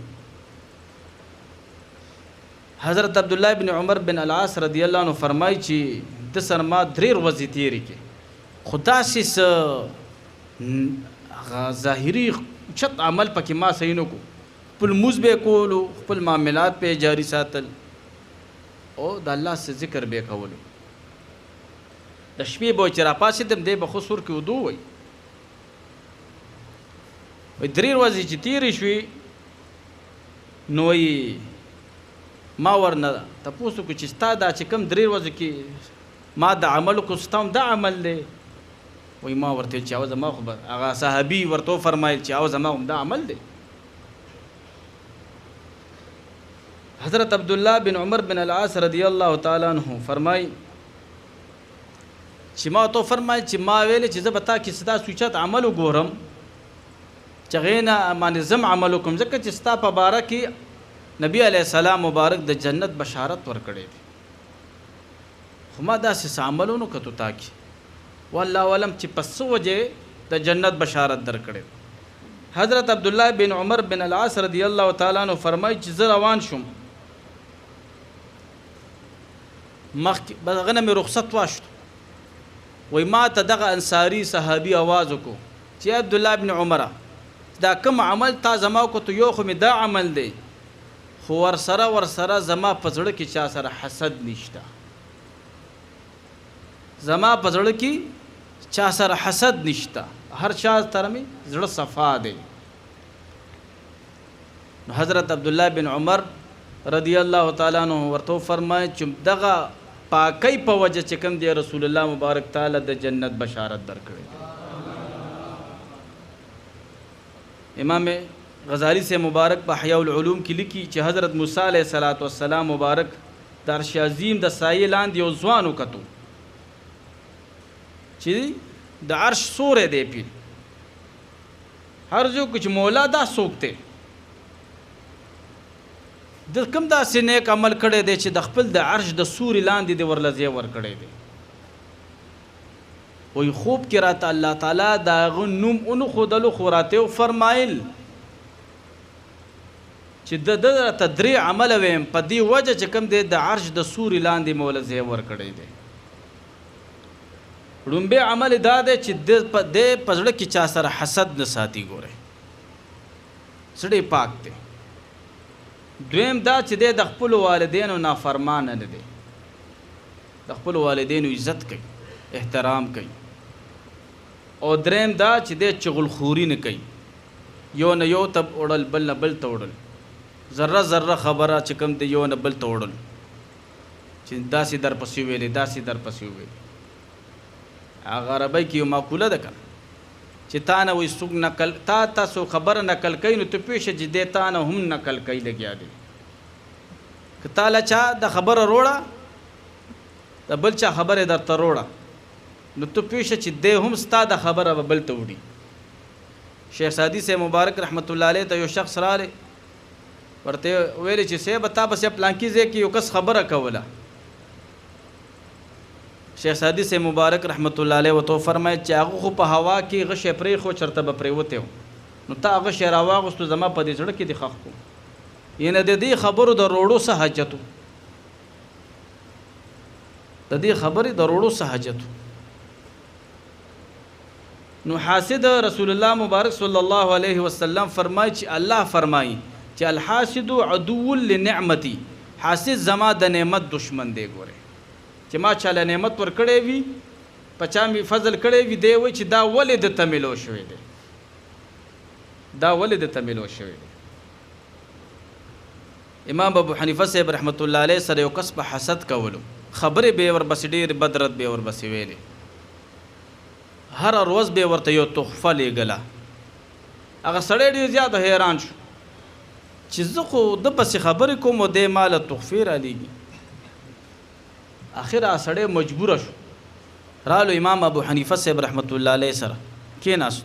حضرت عبدالله ابن عمر بن العاص رضی الله عنه فرمای چې د سر ما 3 ورځې تیرې کې خدا سي ظاهري چت عمل پکې ما صحیح نه کو. خپل موز به کولو، خپل معاملات په جاری ساتل او د الله سره ذکر به کولو. د شپې به چې را پاسېدم دی به خو سور کې ودو وای. وای 3 ورځې چې تیرې شوې نو ما ورنه تاسو کو چې ستا دا چې کم 3 ورځې کې ما د عمل کو ستام دا عمل دی. وای ما ورته چې اوس ما خو هغه صحابي ورته فرمایل چې اوس ما هم دا عمل دی. حضرت عبدالله بن عمر بن العاص رضی الله تعالی عنہ فرمای چې ما تو فرمای چې ما ویل چې زه به تا کې صدا سوچت عمل وګورم چې غینا باندې زم عمل کوم ځکه چې ستا په باره کې نبی علیہ السلام مبارک د جنت بشارت ورکړي دي. خو ما داسې عملونو کتو تا کې والله علم چې پس وجه د جنت بشارت درکړي. حضرت عبدالله بن عمر بن العاص رضی الله تعالی عنہ فرمای چې زه روان شوم مخکې بغنه مې رخصت واشتو. وای ما ته دغه انصاری صحابي आवाज وکړو چې عبد الله ابن عمر دا کوم عمل تا زما کو ته یو خو می دا عمل دی خو ور سره زما په زړه کې چا سره حسد نشته. زما په زړه کې چا سره حسد نشته. هر چا سره می زړه صفا دی. حضرت عبدالله بن عمر رضی الله تعالی عنہ ورته فرمای چې دغه پاکی په وجه چې کوم دی رسول الله مبارک تعالی د جنت بشارت درکړي. امام غزالی سے مبارک په احیاء العلوم کې لیکي چې حضرت موسی علیہ الصلوۃ والسلام مبارک د عرش عظیم د سایه لاندې یو ځوان وکتو چې د عرش سورې دی پی هر جو کچھ مولا دا سوکته د کوم داسې نیک عمل کړی دی چې د خپل د عرش د سوري لاندې د ورلځې ور کړی دی. وای خوب کې راته الله تعالی دا غنوم اون خودلو خوراته او فرمایل چې د تدری عمل ویم په دی وجه چې کوم دی د عرش د سوري لاندې مولځې ور کړی دی. لومبه عمل دا دی چې د پزړه کې چا سره حسد نه ساتي. ګوره سړی پاک دی. دویم دا چې د خپل والدینو نافرمان نه دی. د خپل والدینو عزت کوي، احترام کوي. او دریم دا چې د چغل خوري نه کوي. یو نه یو تب وړل بل نه بل ته وړل. ذره ذره خبره چې کوم دی یو نه بل ته وړل چې داسې در پسې ویلې داسې در پسې ویلې. هغه عربی کې یو مقوله ده کنه چې تا نه وي څوک نقل تاسو خبره نقل کوي نو ته پېښه چې دی تا نه هم نقل کوي لګیا دی. که تا له چا د خبره روړه د بل چا خبره درته روړه نو ته پېښه چې دی هم ستا د خبره به بل ته وړي. شیخ سعدي سے مبارک رحمت الله علیه ته یو شخص راغی ورته ویل چې صاحب تا بس پلانکی ځای کې یو کس خبره کوله. شیخ سعدي سے مبارک رحمت الله علیه وته فرمایي چې هغه خو په هوا کې غشې پرې خو چرته به پرېوته نو تا هغه شی راواغستو زما په دې زړه کې د خخ کو ینه د دې خبرو د روړو سه حاجتو د دې خبرې د روړو سه حاجتو. نو حاسد رسول الله مبارک صلی الله علیه وسلم فرمایي چې الله فرمایي چې الحاسد عدو لنعمتي. حاسد زما د نعمت دشمن دی. ګوره چې ما چاله نعمت ور کړې وي پچا می فضل کړې وي دی وای چې دا ولې د تملو شوی دی دا ولې د تملو شوی دی. امام ابو حنیفه صاحب رحمت الله علیه سره یو کس په حسد کولو خبرې به وربسې ډېرې بدرت به وربسې ویلې هر روز به ورته یو تحفه لیږله هغه سړی ډېر زیات حیران شو چې زه خو د پسې خبرې کوم او دی ماله تحفې رالیږي اخر هغه سړی مجبوره شو رالو امام ابو حنیفه صاحب رحمت الله علیه سره کېناست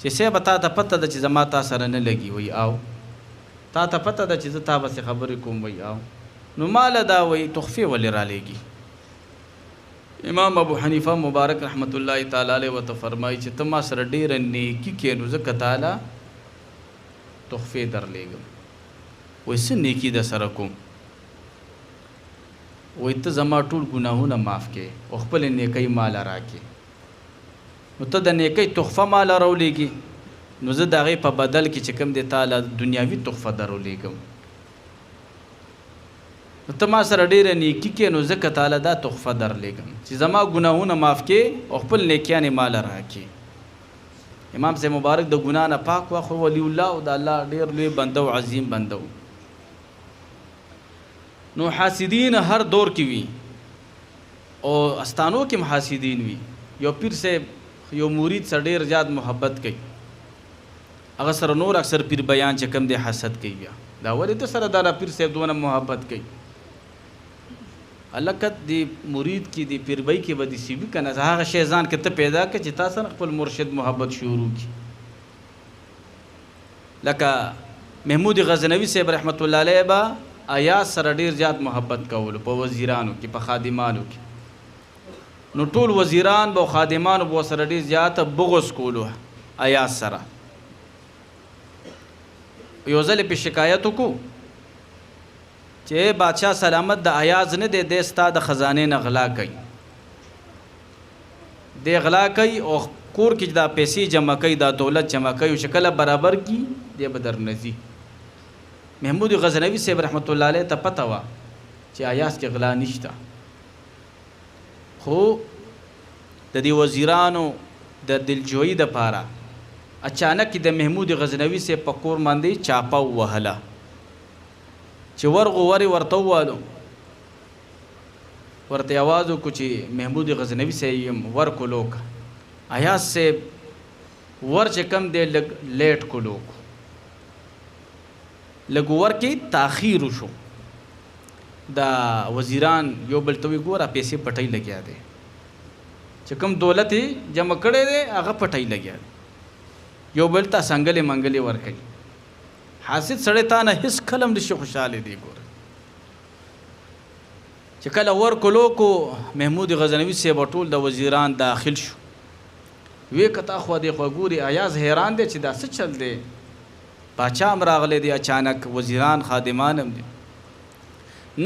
چې صاحب تا ته پته ده چې زما تا سره نه لګي وایي او تا ته پته ده چې زه تا پسې خبرې کوم وایي او نو ماله دا وایي تحفې ولې رالیږي امام ابو حنیفه مبارک رحمت الله تعالی علیه ورته فرمایي چې ته ما سره ډېره نیکي کې نو ځکه تعالی تحفې درلیږم وایي څه نیکي در سره کوم وایي ته زما ټول ګناهونه معاف کړې او خپلې نیکۍ ماله راکړې نو ته د نیکۍ تحفه ماله راولیږي نو زه د هغې په بدل کې چې کوم دی تعالی دنیاوي تحفه درولېږم نو ته ما سره ډېره نیکي کې نو ځکه تعالی دا تحفه درلیږم چې زما ګناهونه معاف کړې او خپل نیکیانې ماله راکړې امام صاحب مبارک د ګناه نه پاک و خو ولی الله او د الله ډېر لوی بنده او عظیم بنده و نو حاسدین هر دور کې وي او استانو کې حاسدین وي یو پیر صاحب یو مرید سره ډېر زیات محبت کوي هغه سره نور اکثر پیر بیان چې کوم دی حسد کوي بیا دا ولې ته سره دا پیر صاحب دونه محبت کوي الکت دی مرید کی دی پیربئی کی بدی سی بھی کنه هغه شی ځان کې ته پیدا کړه چې تاسو خپل مرشد محبت شروع کی لکه محمود غزنوی صاحب رحمت الله علیه با آیات سره ډیر زیات محبت کول په وزیرانو کې په خادمانو کې نو ټول وزیران به خادمانو به سره ډیر زیات بغض کولو آیات سره یو ځل په شکایت وکړو چې بادشاہ سلامت د ایاز نه دی د ستا د خزانه نه غلا کوي د غلا کوي او کور کې دا پیسې جمع کوي دا دولت جمع کوي او شکل برابر کی دی بدر نزی محمود غزنوی صاحب رحمت الله علیه ته پته وا چې ایاز کې غلا نشته خو د دې وزیرانو د دلجویی د پاره اچانک د محمود غزنوی سے پکور باندې چاپا وهله چې ورغو وری ورته والو ورته आवाज کو چې محمود غزنوی سے ور کو لوک آیا سے ور چې کم دی لیټ کو لوک لګو ور کې تاخير شو دا وزیران یو بل توي ګوره پیسې پټای لګیا دي چې کم دولت جمع کړي دي هغه پټای لګیا دي یو بل تا څنګهلې منګلې ور کوي حاسد سړی تا نه هیڅ کلم نشي خوشاله دی ګوره چې کله ور کولو کو محمود غزنوی سے ټول د وزیران داخل شو وی کتا خو دی خو ګوري ایاز حیران دی چې دا څه چل دی باچا هم راغلی دی اچانک وزیران خادمان هم دي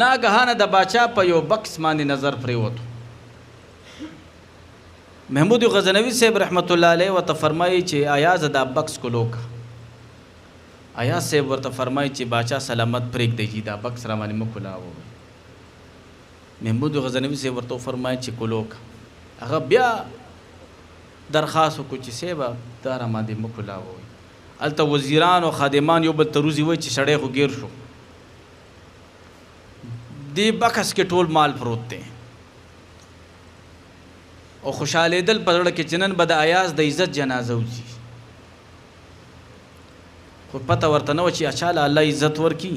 ناګهانه د باچا په یو بکس باندې نظر پریوتو محمود غزنوی صاحب رحمت الله علیه و فرمایي چې ایاز دا بکس کولوک ایاز صاحب ورته فرمایي چې باچا سلامت پرېږ دی دا بکس را باندې مکولاو محمود غزنوی صاحب ورته فرمایي چې کولوک هغه بیا درخواست وکړو چې صاحب دا را باندې مکولاو الته وزیران او خادمان یو بل تروزی وای چې سړی خو گیر شو دی بکس کې ټول مال پروت دی او خوشاله دل پزړه کې جنن بد ایاز د عزت جنازه وځي خو پته ورته نو چې اچاله الله عزت ورکی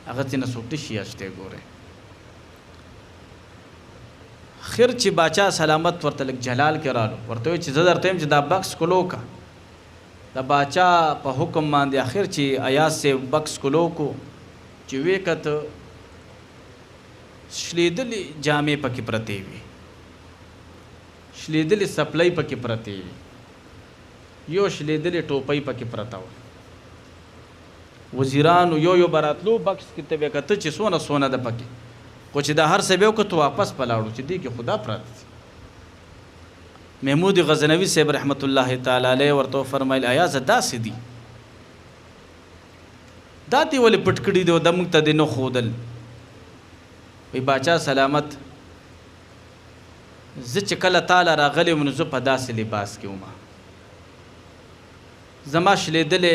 هغه تنه سوټی شي اشته ګوره خیر چې باچا سلامت ورته لک جلال کرالو ورته چې زه درته چې دا بکس کولو کا دا باچا په حکم باندې اخر چې ایاز سے بکس کولو کو چې وکت شلیدلی جامې پکې پرته وي شلیدلی سپلای پکې پرته وي یو شلیدلی ټوپۍ پکې پرته و وزیرانو یو براتلو بکس کې ته وکت چې سونه سونه د پکې خو چې دا هر څه به وکړو واپس پلاړو چې دی کې خدا پراته محمود غزنوی صاحب رحمت الله تعالی علیه ورته فرمایل آیا زدا سدي داتي ولې پټکړی دی د موږ ته د نو خودل وی باچا سلامت زه چې کله تعالی راغلی منځ په داسې لباس کې ومه زما شلیدل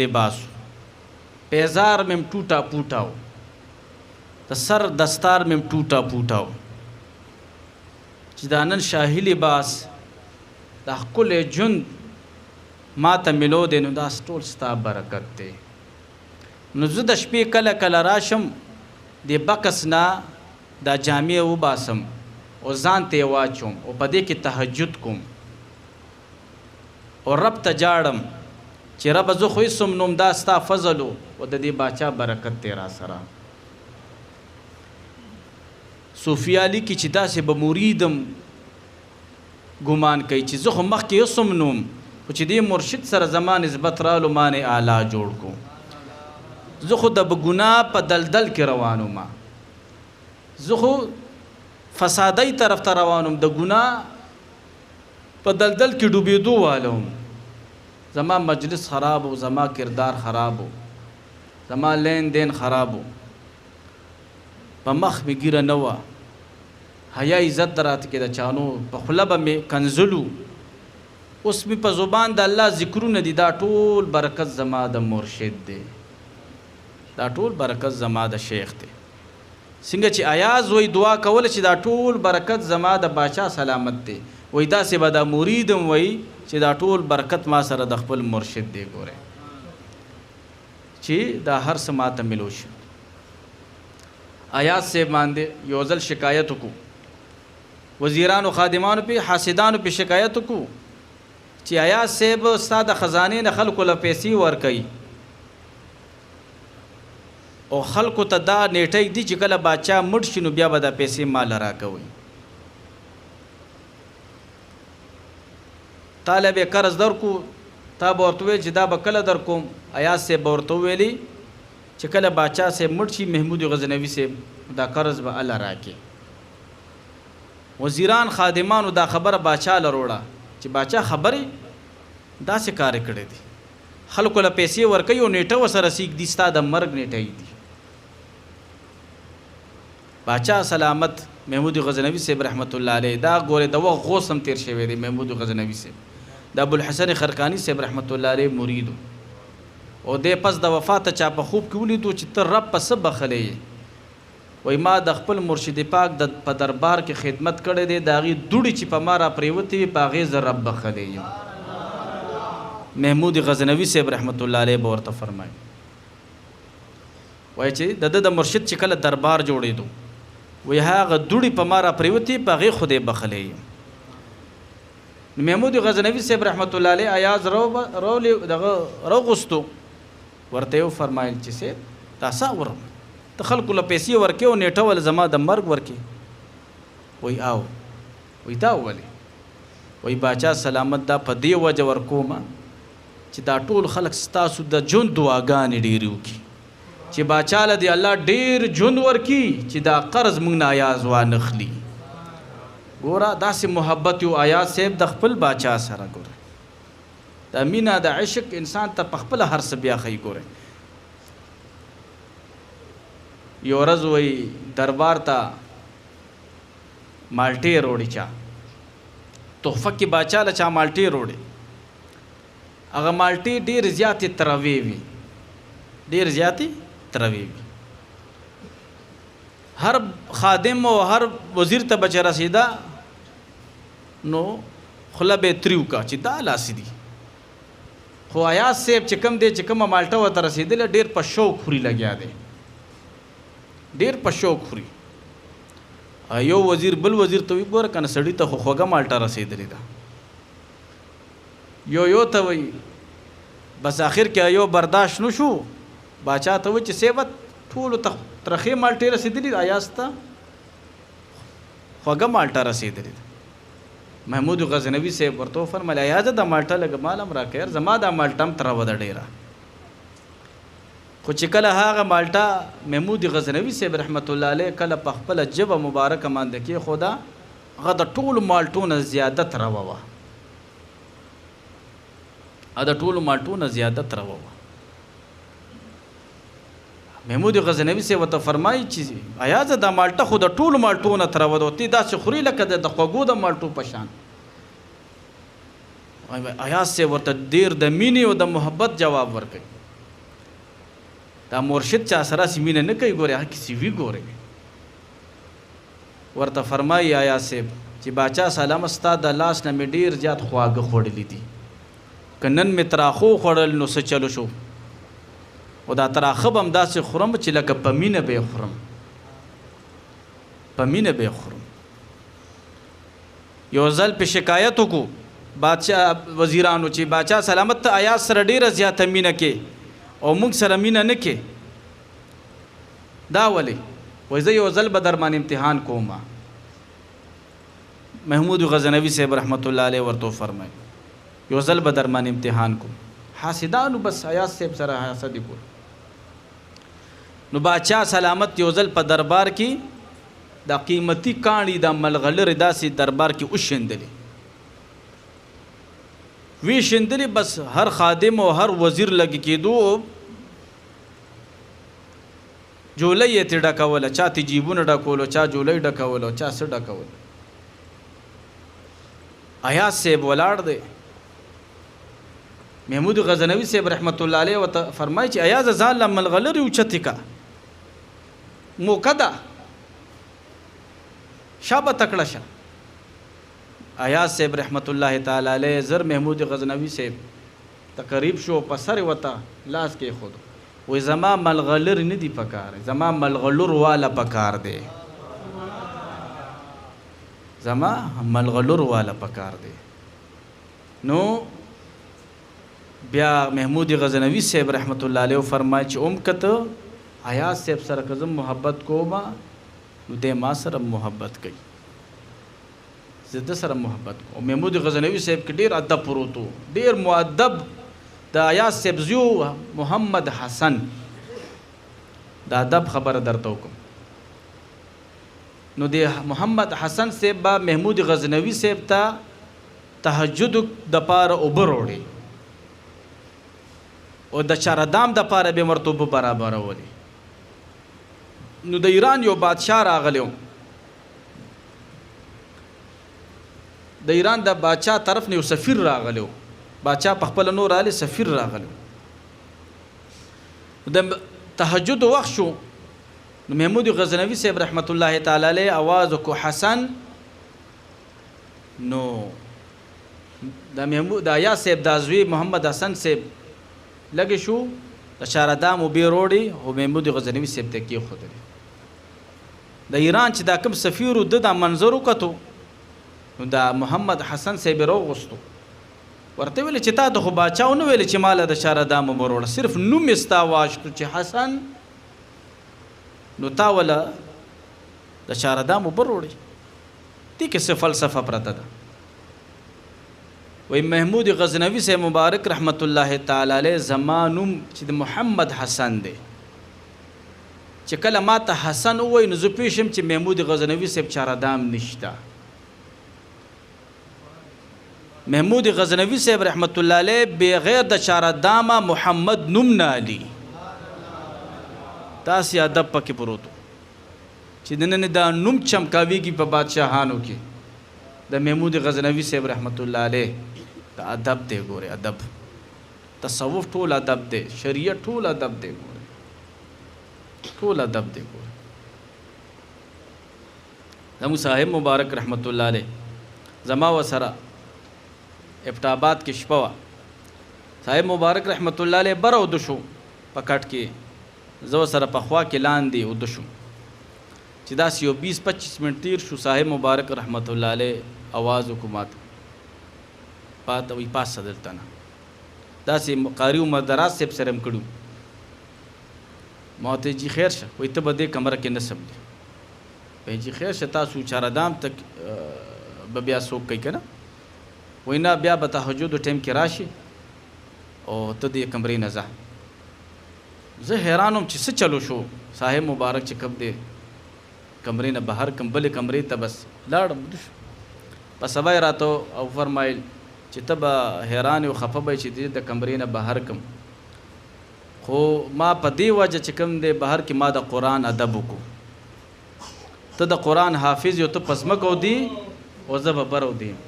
لباس پیزار مم ټوټا پوټاو د سر دستار مم ټوټا پوټاو چې دا نن شاهي لباس دا ښکلی ژوند ما ته ملو دی نو دا ټول ستا برکت دی نو زه د شپې کله کله راشم د بکس نه دا جامې وباسم او ځان ته یې واچوم او په دې کې تهجد کوم او رب ته جاړم چې ربه زه خو هېڅ نوم دا ستا فضل و د دې باچا برکت دی را سره صوفیا لیکي چې داسې به مریدم ګمان کوي چې زه خو مخکې هېڅ نوم خو چې دې مرشد سره زما نسبت رالو ما نه اعلی جوړ کو زه خو د ګناه په دلدل کې روان وم زه خو فسادی طرف ته روان وم د ګناه په دلدل کې ډوبېدو والا وم زما مجلس خراب و زما کردار خراب و زما لین دین خراب و په مخ مې ګیره نه وه حیا عزت راته کې د چانو په خوله به مې کنځلو اوس مې په زبان د الله ذکرونه دي دا ټول برکت زما د مرشد دی دا ټول برکت زما د شیخ دی څنګه چې ایاز وای دعا کوله چې دا ټول برکت زما د باچا سلامت دی وای داسې به دا مریدم وای چې دا ټول برکت ما سره د خپل مرشد دی ګوره چې دا هر څه ماته ملو شي ایاز سے باندې یو ځل شکایت وکړو وزیرانو خادمانو په حاسدانو په شکایت وکړو چې ایاز صاحب ستا د خزانې نه خلکو له پیسې ورکوي او خلکو ته دا نیټه دی چې کله باچا مړ شي نو بیا به دا پیسې مال راکوي طالب قرض درکو تا به ورته ویل چې دا به کله در کوم ایاز صاحب به ورته ویلي چې کله باچا صاحب مړ شي محمود غزنوي صاحب دا قرض به الله راکړي وزیران خادمانو دا خبره باچا له وروړه چې باچا خبرې داسې کار کړی دی خلکو له پیسې ورکوي او نیټه ورسره سیږدي ستا د مرګ نیټه یې دي باچا سلامت محمود غزنوي صاحب رحمت الله علیه دا ګوره د وخت غوث هم تیر شوی دی محمود غزنوي صاحب د ابوالحسن خرقاني صاحب رحمت الله علیه مریدو او دې پس د وفات چا په خوب کې ولیدو چې ته رب په څه بخلی یې وای ما د خپل مرشد پاک په دربار کې خدمت کړی دی د هغې دوړې چې په ما را پرېوتې وي په هغې زه رب بخلی یم محمود غزنوي صاحب رحمت الله علیه به ورته فرمایي وایي چې د ده د مرشد چې کله دربار جوړېدو وایي هغه دوړې په ما را پرېوتې په هغې خو دې بخلی یم محمود غزنوي صاحب رحمت الله علیه ایاز راوغوستو ورته یې وفرمایل چې صاحب دا څه اورم ته خلکو له پیسې ورکې او نیټه ول زما د مرګ ورکې وایي او وایي دا ولې وایي باچا سلامت دا په دې وجه ورکومه چې دا ټول خلک ستاسو د ژوند دعاګانې ډېرې وکړي چې باچا له دې الله ډېر ژوند ورکړي چې دا قرض موږ نه ایاز وانخلي ګوره داسې محبت یو ایاز صاحب د خپل باچا سره ګوره د مینه د عشق انسان ته په خپله هر څه بیا ښیي ګوره یو ورځ وایي دربار ته مالټې روړې چا تحفه کې باچا له چا مالټې روړې هغه مالټې ډېرې زیاتې تروې وي ډېرې زیاتې تروې وي هر خادم او هر وزیر ته بچه رسیده نو خوله به یې تریو کا چې دا لاسې دي خو ایاز صاحب چې کوم دی چې کومه مالټه ورته رسېدله ډېر په شوق خوري لګیا دی ډېر په شوق خوري یو وزیر بل وزیر ته وایي ګوره که نه سړي ته خو خوږه مالټه رسېدلې ده یو ته وایي بس آخر کې یو برداشت نه شو باچا ته وایي چې صاحب ټولو ته ترخې مالټې رسېدلې ایاز ته خوږه مالټه رسېدلې ده محمود غزنوي صاحب ورته وفرمیل ایاز دا مالټه لږ مال هم راکړه زما دا مالټه هم تروه ده ډېره خو چې کله هغه مالټه محمود غزنوي صاحب رحمت الله علیه کله په خپله ژبه مبارکه باندې کېښوده هغه د ټولو مالټو نه زیادت روه وه د ټولو مالټو نه زیادت روه وه محمود غزنوي صاحب ورته فرمایي چې ایاز دا مالټه خو د ټولو مالټو نه تروه ده تی داسې خوري لکه د خوږو د مالټو په شان ایاز صاحب ورته ډېر د مینې او د محبت جواب ورکوي دا مرشد چا سره سیمینه نه کوي ګوره هغه کسی وی ګوره ورته فرمایي آیا صاحب چې باچا سلام ستا د لاس نه مې ډېر زیات خواږه خوړلي دي که نن مې تراخو خوړل نو څه چلو شو او دا تراخه به همداسې خورم چې لکه په مینه به یې خورم په مینه به یې خورم یو ځل په شکایت وکړو بادشاه وزیرانو چې باچا سلامت ته ایاز سره ډېره زیاته مینه کې او موږ سره مینه نه کې دا ولې وایي زه یو ځل به در باندې امتحان کوم محمود غزنوي صاحب رحمت الله علیه ورته فرمایي یو ځل به در باندې امتحان کوم حاسدانو بس ایاز صاحب سره حسد یې کول نو باچا سلامت یو ځل په دربار کې دا قیمتي کاڼي دا ملغلرې داسې دربار کې وشیندلې وی شیندلې بس هر خادم او هر وزیر لګ کېدو جولۍ یې ترې ډکوله چا ته جیبونه ډکولو چا جولۍ ډکولو چا څه ډکولو ایاز صاحب ولاړ دی محمود غزنوي صاحب رحمت الله علیه ورته فرمایي چې ایاز ځان له ملغلرې اوچتې کا موقع ده شابه تکړه شه ایاز صاحب رحمت الله تعالی علیه زر محمود غزنوي صاحب تقریب شو په سر وته لاس کې خود وې زما ملغلر نه دی پکار زما ملغلر والا پکار دی زما ملغلر والا پکار دی نو بیا محمود غزنوي صاحب رحمت الله علیه فرمایي چې کته ایاز صاحب سره که زه محبت کوم نو دی ما سره محبت کوي زه د سره محبت کوم محمود غزنوي صاحب کې ډېر ادب پروت و ډېر مؤدب د ایاز صاحب زیو محمد حسن د ادب خبره درته وکم نو د محمد حسن صاحب با محمود غزنوي صاحب ته تهجد د پاره اوبه وروړي او د چاردام د پاره به مرتبه برابرولي نو د ایران یو بادشاه راغلی د ایران د بادشاه طرف نه یو سفیر راغلی بادشاه په خپل نور علي سفیر راغلی د تهجد وخت شو نو محمود غزنوي صاحب رحمت الله تعالی علیه आवाज کو حسن نو د محمود د ایاز صاحب د ازوی محمد حسن صاحب لګی شو د شاردام وبې روړي او محمود غزنوي صاحب ته کې خدای د ایران چې دا کوم سفیر د منظر وکړو نو دا محمد حسن صاحب راغوستو ورته ویل چې تا د خو باچاو نه ویل چې مال د شاردام وبروړ صرف نوم استا واشتو چې حسن نو تا ولا د شاردام وبروړي دې کې څه فلسفه پرته ده وی محمود غزنوي صاحب مبارک رحمت الله تعالی علیه زمانوم چې د محمد حسن دی چې کله ما ته حسن وای نو زه پیشم چې محمود غزنوي صاحب چاردام نشته محمود غزنوي صاحب رحمت الله علیه بغیر د چاردام محمد نوم نه علي تاسې ادب پکې پروت چې نن دا نوم چمکاویږي په بادشاهانو کې د محمود غزنوي صاحب رحمت الله علیه دا ادب دی ګوره ادب تصوف ټول ادب دی شریعت ټول ادب دی ګوره ټول ادب دی ګوره زمو صاحب مبارک رحمت الله علیه زما وسره ابټاباد کې شپه وه صاحب مبارک رحمت الله علیه بره اوده شو په کټ کې زه سره په خوا کې لاندې اوده شو چې داسې یو 20-25 منټ تیر شو صاحب مبارک رحمت الله علیه आवाज وکړو ماته پاته وی پاسه دلته نه داسې قاری عمر دراز صاحب سره م کړو ما ته جی خیر شه وایي ته به دې کمره کې نه سملې وایي جی خیر شه تاسو چاردام تک به بیا څوک کوي که نه وایي نه بیا به تهجد ټایم کې راشي او ته دې کمرې نه ځه زه حیران وم چې څه چلو شو صاحب مبارک چې کب دی کمرې نه بهر کم بلې کمرې ته بس لاړم په سبا یې راته او فرمایل چې ته به حیران او خفه به چې د کمرې نه بهر کم خو ما په دې وجه چې کوم دی بهر کې ما د قرآن ادب وکړو ته د قرآن حافظ یو ته په ځمکه ودي او زه به بر ودیم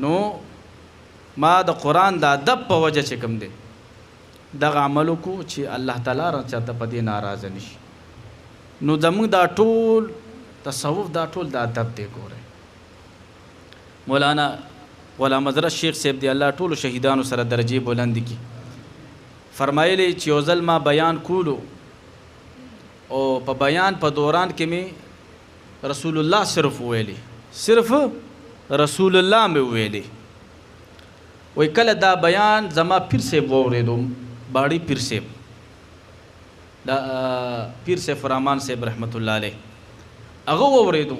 نو ما د قرآن د ادب په وجه چې کوم دی دغه عمل وکړو چې الله تعالی را چاته په دې ناراضه نشي. نو زموږ دا ټول تصوف دا ټول د ادب دی. ګورئ مولانا غلام حضرت شیخ صاحب دی الله ټولو شهیدانو سره درجې بلند کړي فرمایلی چې یو ځل ما بیان کولو او په بیان په دوران کې مې رسول الله صرف ویلی صرف رسول الله مې ویلی وی کله دا بیان زما پیر صاحب واورېدو باړی پیر صاحب دا پیر صاحب رحمان صاحب رحمت الله علیه هغه واورېدو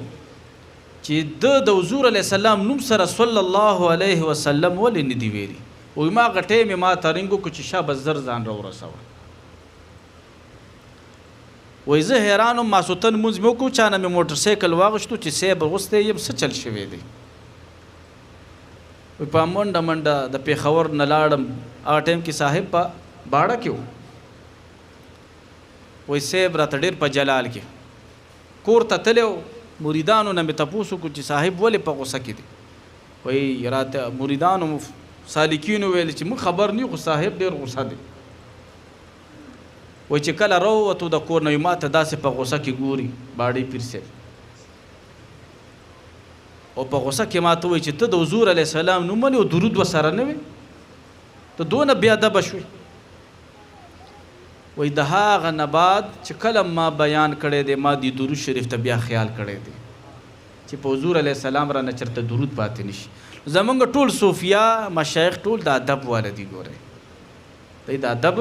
چې د حضور علیه السلام نوم سره صلی الله علیه وسلم ولې نه دی ویلي. وی ما هغه ټیم ما ترنګ وکړو چې شابه زر ځان راورسوه. وی زه حیران وم ماسوتن لمونځ مې وکړو چا نه مې موټر سایکل واغوښتو چې صاحب غوستی یم څه چل شوی دی. وی په منډه منډه د پېښور نه لاړم هغه ټایم کې صاحب په باړه کې و. وی صاحب راته ډېر په جلال کې کور ته تللی و مریدانو نه مې تپوس وکړو چې صاحب ولې په غوسه کې دی. وی راته مریدانو سالکینو ویل چې موږ خبر نه یو خو صاحب ډېر غوسه دی. وی چې کله راووتو د کور نه ما ته داسې په غوسه کې ګوري باړی پیر صاحب او په غوسه کې ما ته وایي چې ته د حضور علیه السلام نوم منې او درود ورسره نه وې ته دونه بې ادبه شوې. وایي د هغه نه بعد چې کله ما بیان کړی دی ما د درود شریف ته بیا خیال کړی دی چې په حضور علیه السلام را نه چېرته درود پاتې نشي. زمونږ ټول صوفیا مشایخ ټول د ادب والا دي. ګورئ دوی د ادب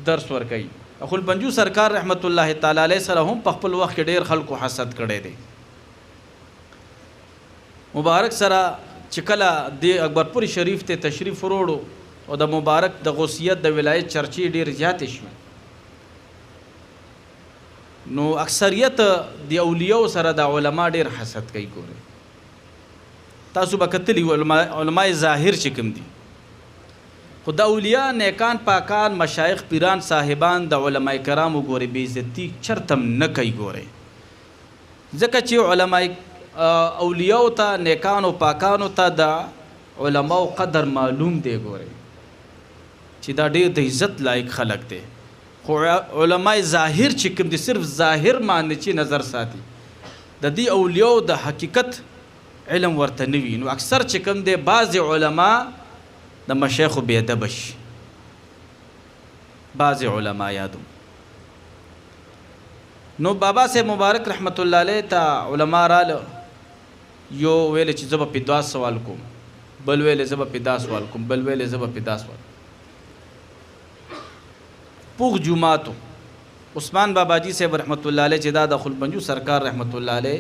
درس ورکوي. اخوالبنجو سرکار رحمت الله تعالی علیه سره هم په خپل وخت کې ډېر خلکو حسد کړی دی. مبارک سره چې کله د اکبرپور شریف ته تشریف وروړو او د مبارک د غوثیت د ولایت چرچې ډېر زیاتې شوې نو اکثریت د اولیاء سره د علما ډېر حسد کوي. ګورئ تاسو به کتلی علماء ظاهر چې کوم دي خو د اولیاء نیکان پاکان مشایخ پیران صاحبان د علماء کرامو ګورئ بې عزتي چرته نه کوي. ګورئ ځکه چې علماء اولیاء ته نیکانو پاکانو ته د علماء قدر معلوم دی. ګورئ چې دا ډېر د عزت لایق خلق دی. خو علماء ظاهر چې کوم دي صرف ظاهر باندې چې نظر ساتي د دې اولیاء د حقیقت علم ورته نه وي. نو اکثر چې کوم دی بعضې علما د مشایخو بې ادبه شي بعضې علما یادو. نو بابا صاحب مبارک رحمت الله علیه ته علما راله یو ویل چې زه به پې دا سوال کوم بل ویل زه به پې دا سوال کوم بل ویل زه به پې دا سوال. پوخ جوماتو عثمان باباجي صاحب رحمت الله علیه چې دا د خلبنجو سرکار رحمت الله علیه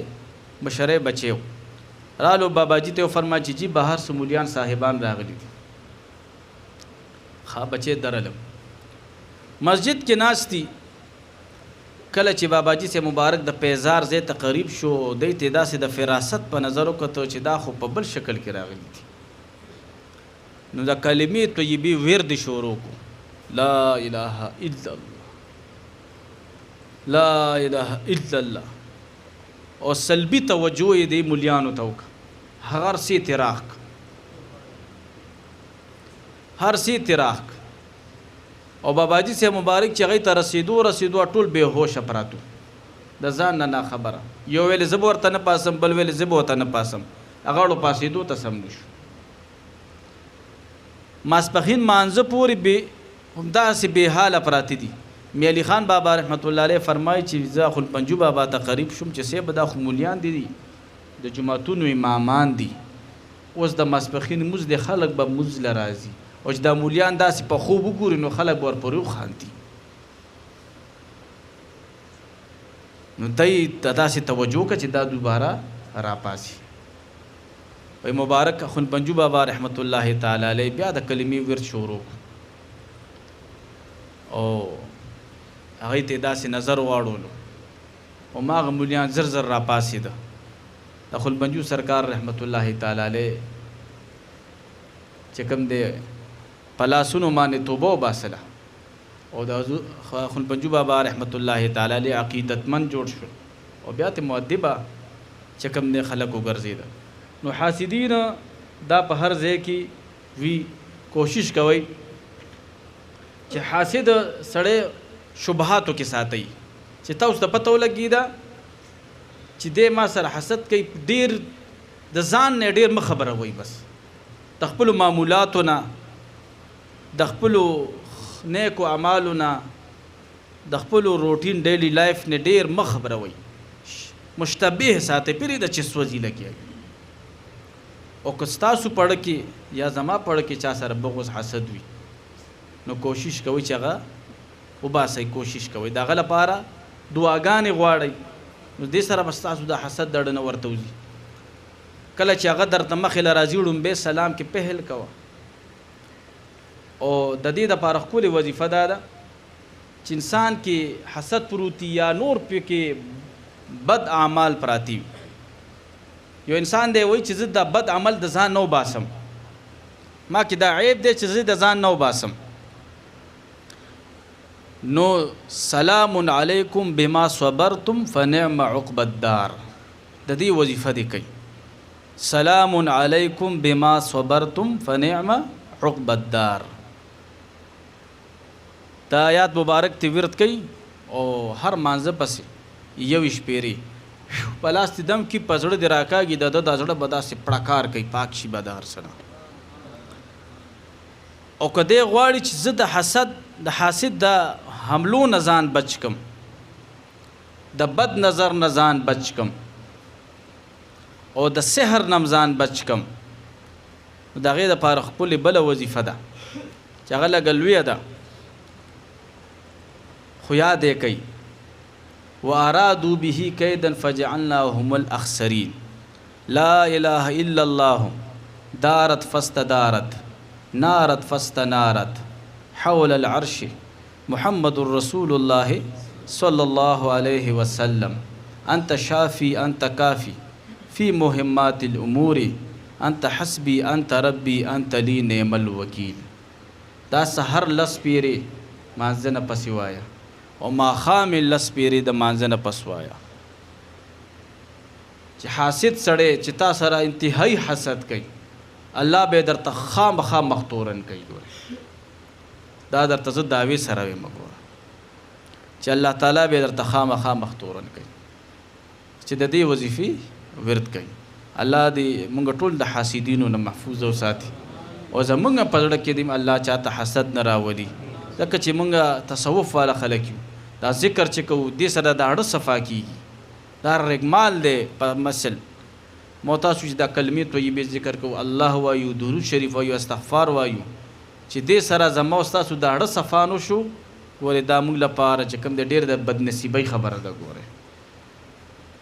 مشرع بچی و رالو باباجي ته فرمایي چې جی بهر څه مولیان صاحبان راغلي دي. ښه بچی درلم مسجد کې ناست دي. کله چې باباجي سے مبارک د پیزار ځای ته قریب شو دی ته داسې د فراست په نظر وکتو چې دا خو په بل شکل کې راغلي دي. نو د کلمې طیبې ورد شروع کو لا اله الا الله لا اله الا الله او سلبي توجه یې دی مولیانو ته وکړه هر څه تراخ او باباجي سے مبارک چې هغې ته رسیدو ټول بې هوشه پراتو د ځان نه خبره یو ویل زه به ورته نه پاسم بل ویل زه به ورته نه پاسم هغه اړو پاسېدو ته سم نه شو. ماسپښین مانځه پورې همداسې بې حاله پراته دي. مې علي خان بابا رحمت الله علیه فرمایي چې زه خلپنجو بابا ته قریب شوم چې صاحب دا خو مولیان دي د جوماتونو امامان دي اوس د ماسپښین مونځ دی خلک به مونځ له راځي او چې دا مولیان داسې په خوب وګوري نو خلک به ورپورې وخاندي. نو دی داسې توجه وکړه چې دا دوباره راپاسي. وی مبارک خلپنجو بابا رحمت الله تعالی علیه بیا د کلمې ورد شروع او هغې ته داسې نظر واړولو او ما هغه مولیان زر زر راپاسېده. د خلپنجو سرکار رحمت الله تعالی علیه چې کوم دی په لاسونو باندې توبه وباسله او د خلپنجو بابا رحمت الله تعالی علیه عقیدتمند جوړ شو او بیا ته مؤدبه چې کوم دی خلک وګرځېده. نو حاسدین دا په هر ځای کې وي کوشش کوئ چې حاسد سړی شبهاتو کې ساتي چې تاسو ته پته ولګي دا چې دې ما سره حسد کوي ډیر د ځان نه ډیر مخ خبره وي بس د خپل معمولاتو نه د خپل نیکو اعمالو نه د خپل روټین ډیلی لایف نه ډیر مخ خبره وي مشتبه ساتي پیری د چسوځي لګي او که تاسو پړ کې یا زما پړ کې چا سره بغض حسد وي نو کوشش کوئ چې هغه وباسئ کوشش کوئ د هغه لپاره دعاګانې غواړئ نو دې سره به ستاسو د حسد دړ نه ورته وځي کله چې هغه درته مخې له راځي ړومبې سلام کې پهل کوه او د دې دپاره ښکلې وظیفه دا ده چې انسان کې حسد پروتي یا نور پکې بد اعمال پراتی یو انسان دی وایي چې زه د بد عمل د ځان نه وباسم ما کې دا عیب دی چې زه د ځان نه وباسم نو سلام علیکم بما صبرتم فنعم عقب الدار د دې وظیفه دی کوي سلام علیکم بما صبرتم فنعم عقب الدار دا آیات مبارک تی ورد کوي او هر مانځه پسې یو شپېرې په لاس دم کې په زړه دې راکاږي د زړه به داسې پړکار کوي پاک شي به د هر څه نه او که دی غواړي چې زه د حاسد د حملو نه ځان بچ کم د بد نظر نه ځان بچ کم او د سحر نه ځان بچ کم نو د هغې دپاره خپلې بله وظیفه ده چې هغه لږه لویه ده خو یاد یې کوي وارادوا به کیدا فجعلناهم الاخسرین لا اله الا الله دارت فاستدارت نارت فاستنارت حول العرش محمد رسول الله صلى الله عليه وسلم انت شافي انت كافي في مهمات الامور انت حسبي انت ربي انت لي نعم الوکیل دا سحر لس پیری مانځنه پسې وایه او ماښام لس پیری د مانځنه پس وایه چې حاسد سړی چې تا سره انتهایی حسد کوي الله به درته خامخا مختورن کوي دا درته زه دعوې سره ویم ګوره چې الله تعالی به درته خامخا مختورن کوي چې د دې وظیفې ورد کوي الله دې مونږ ټول د حاسدینو نه محفوظ وساتي او زمونږ په زړه کې دې الله چاته حسد نه راولي ځکه چې مونږ تصوف والا خلک یو دا ذکر چې کوو دې سره د اړه صفا کیږي دا رګمال دی په مثل مو تاسو چې دا کلمې طیبې ذکر کوو الله وایو درود شریف وایو استغفار وایو چې دې سره زما او ستاسو د اړه صفا نه شو ولې دا موږ لپاره چې کوم د ډېر د بدنصیبۍ خبره ده ګورئ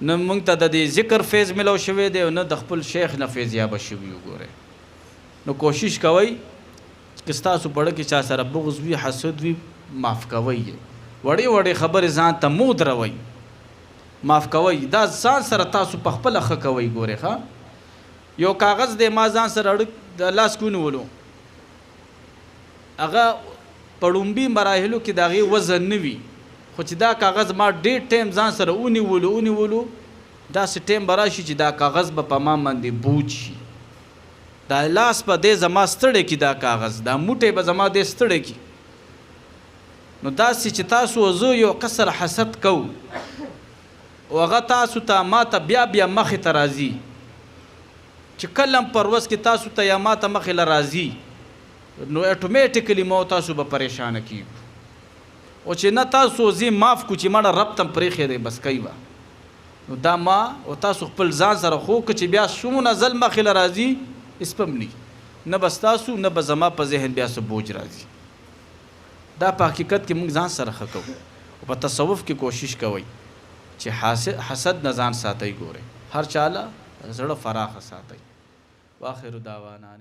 نه موږ ته د دې ذکر فیض ملو شوی دی او نه د خپل شیخ نه فیضیابه شوي یو ګورئ نو کوشش کوئ که ستاسو پړه کې چا سره بغض وي حسد وي معاف کوئ یې وړې وړې خبرې ځان ته مو دروئ معاف کوئ دا ځان سره تاسو په خپله ښه کوئ ګورئ ښه یو کاغذ دی ما ځان سره د لاس کې ونیولو هغه په ړومبي مراحلو کې د هغې وزن نه وي خو چې دا کاغذ ما ډېر ټایم ځان سره ونیولو داسې ټایم به راشي چې دا کاغذ به په ما باندې بوج شي دا لاس په دې زما ستړی کي دا کاغذ دا موټی به زما دې ستړی کي نو داسې چې تاسو زه یو قصر حسد کوو او هغه تاسو ته ما ته بیا مخې ته راځي چې کله هم پر ورځ کې تاسو ته یا ما ته مخې له راځي نو اټومیټیکلی مو تاسو به پریشانه کیږو او چې نه تاسو زی معاف کو چې ماړه رب تم پرېښی دی بس کوي به نو دا ما او تاسو خپل ځان سره خو که چې بیا څومره ځل مخې له راځي اسپم نه بس تاسو نه به زما په ذهن بیا څه بوج راځي دا په حقیقت کې موږ ځان سره ښه کوو او په تصوف کې کوشش کوئ چې حسد نه ځان ساتئ ګورئ هر چاله زړه فراخه ساتئ واخر دعوانا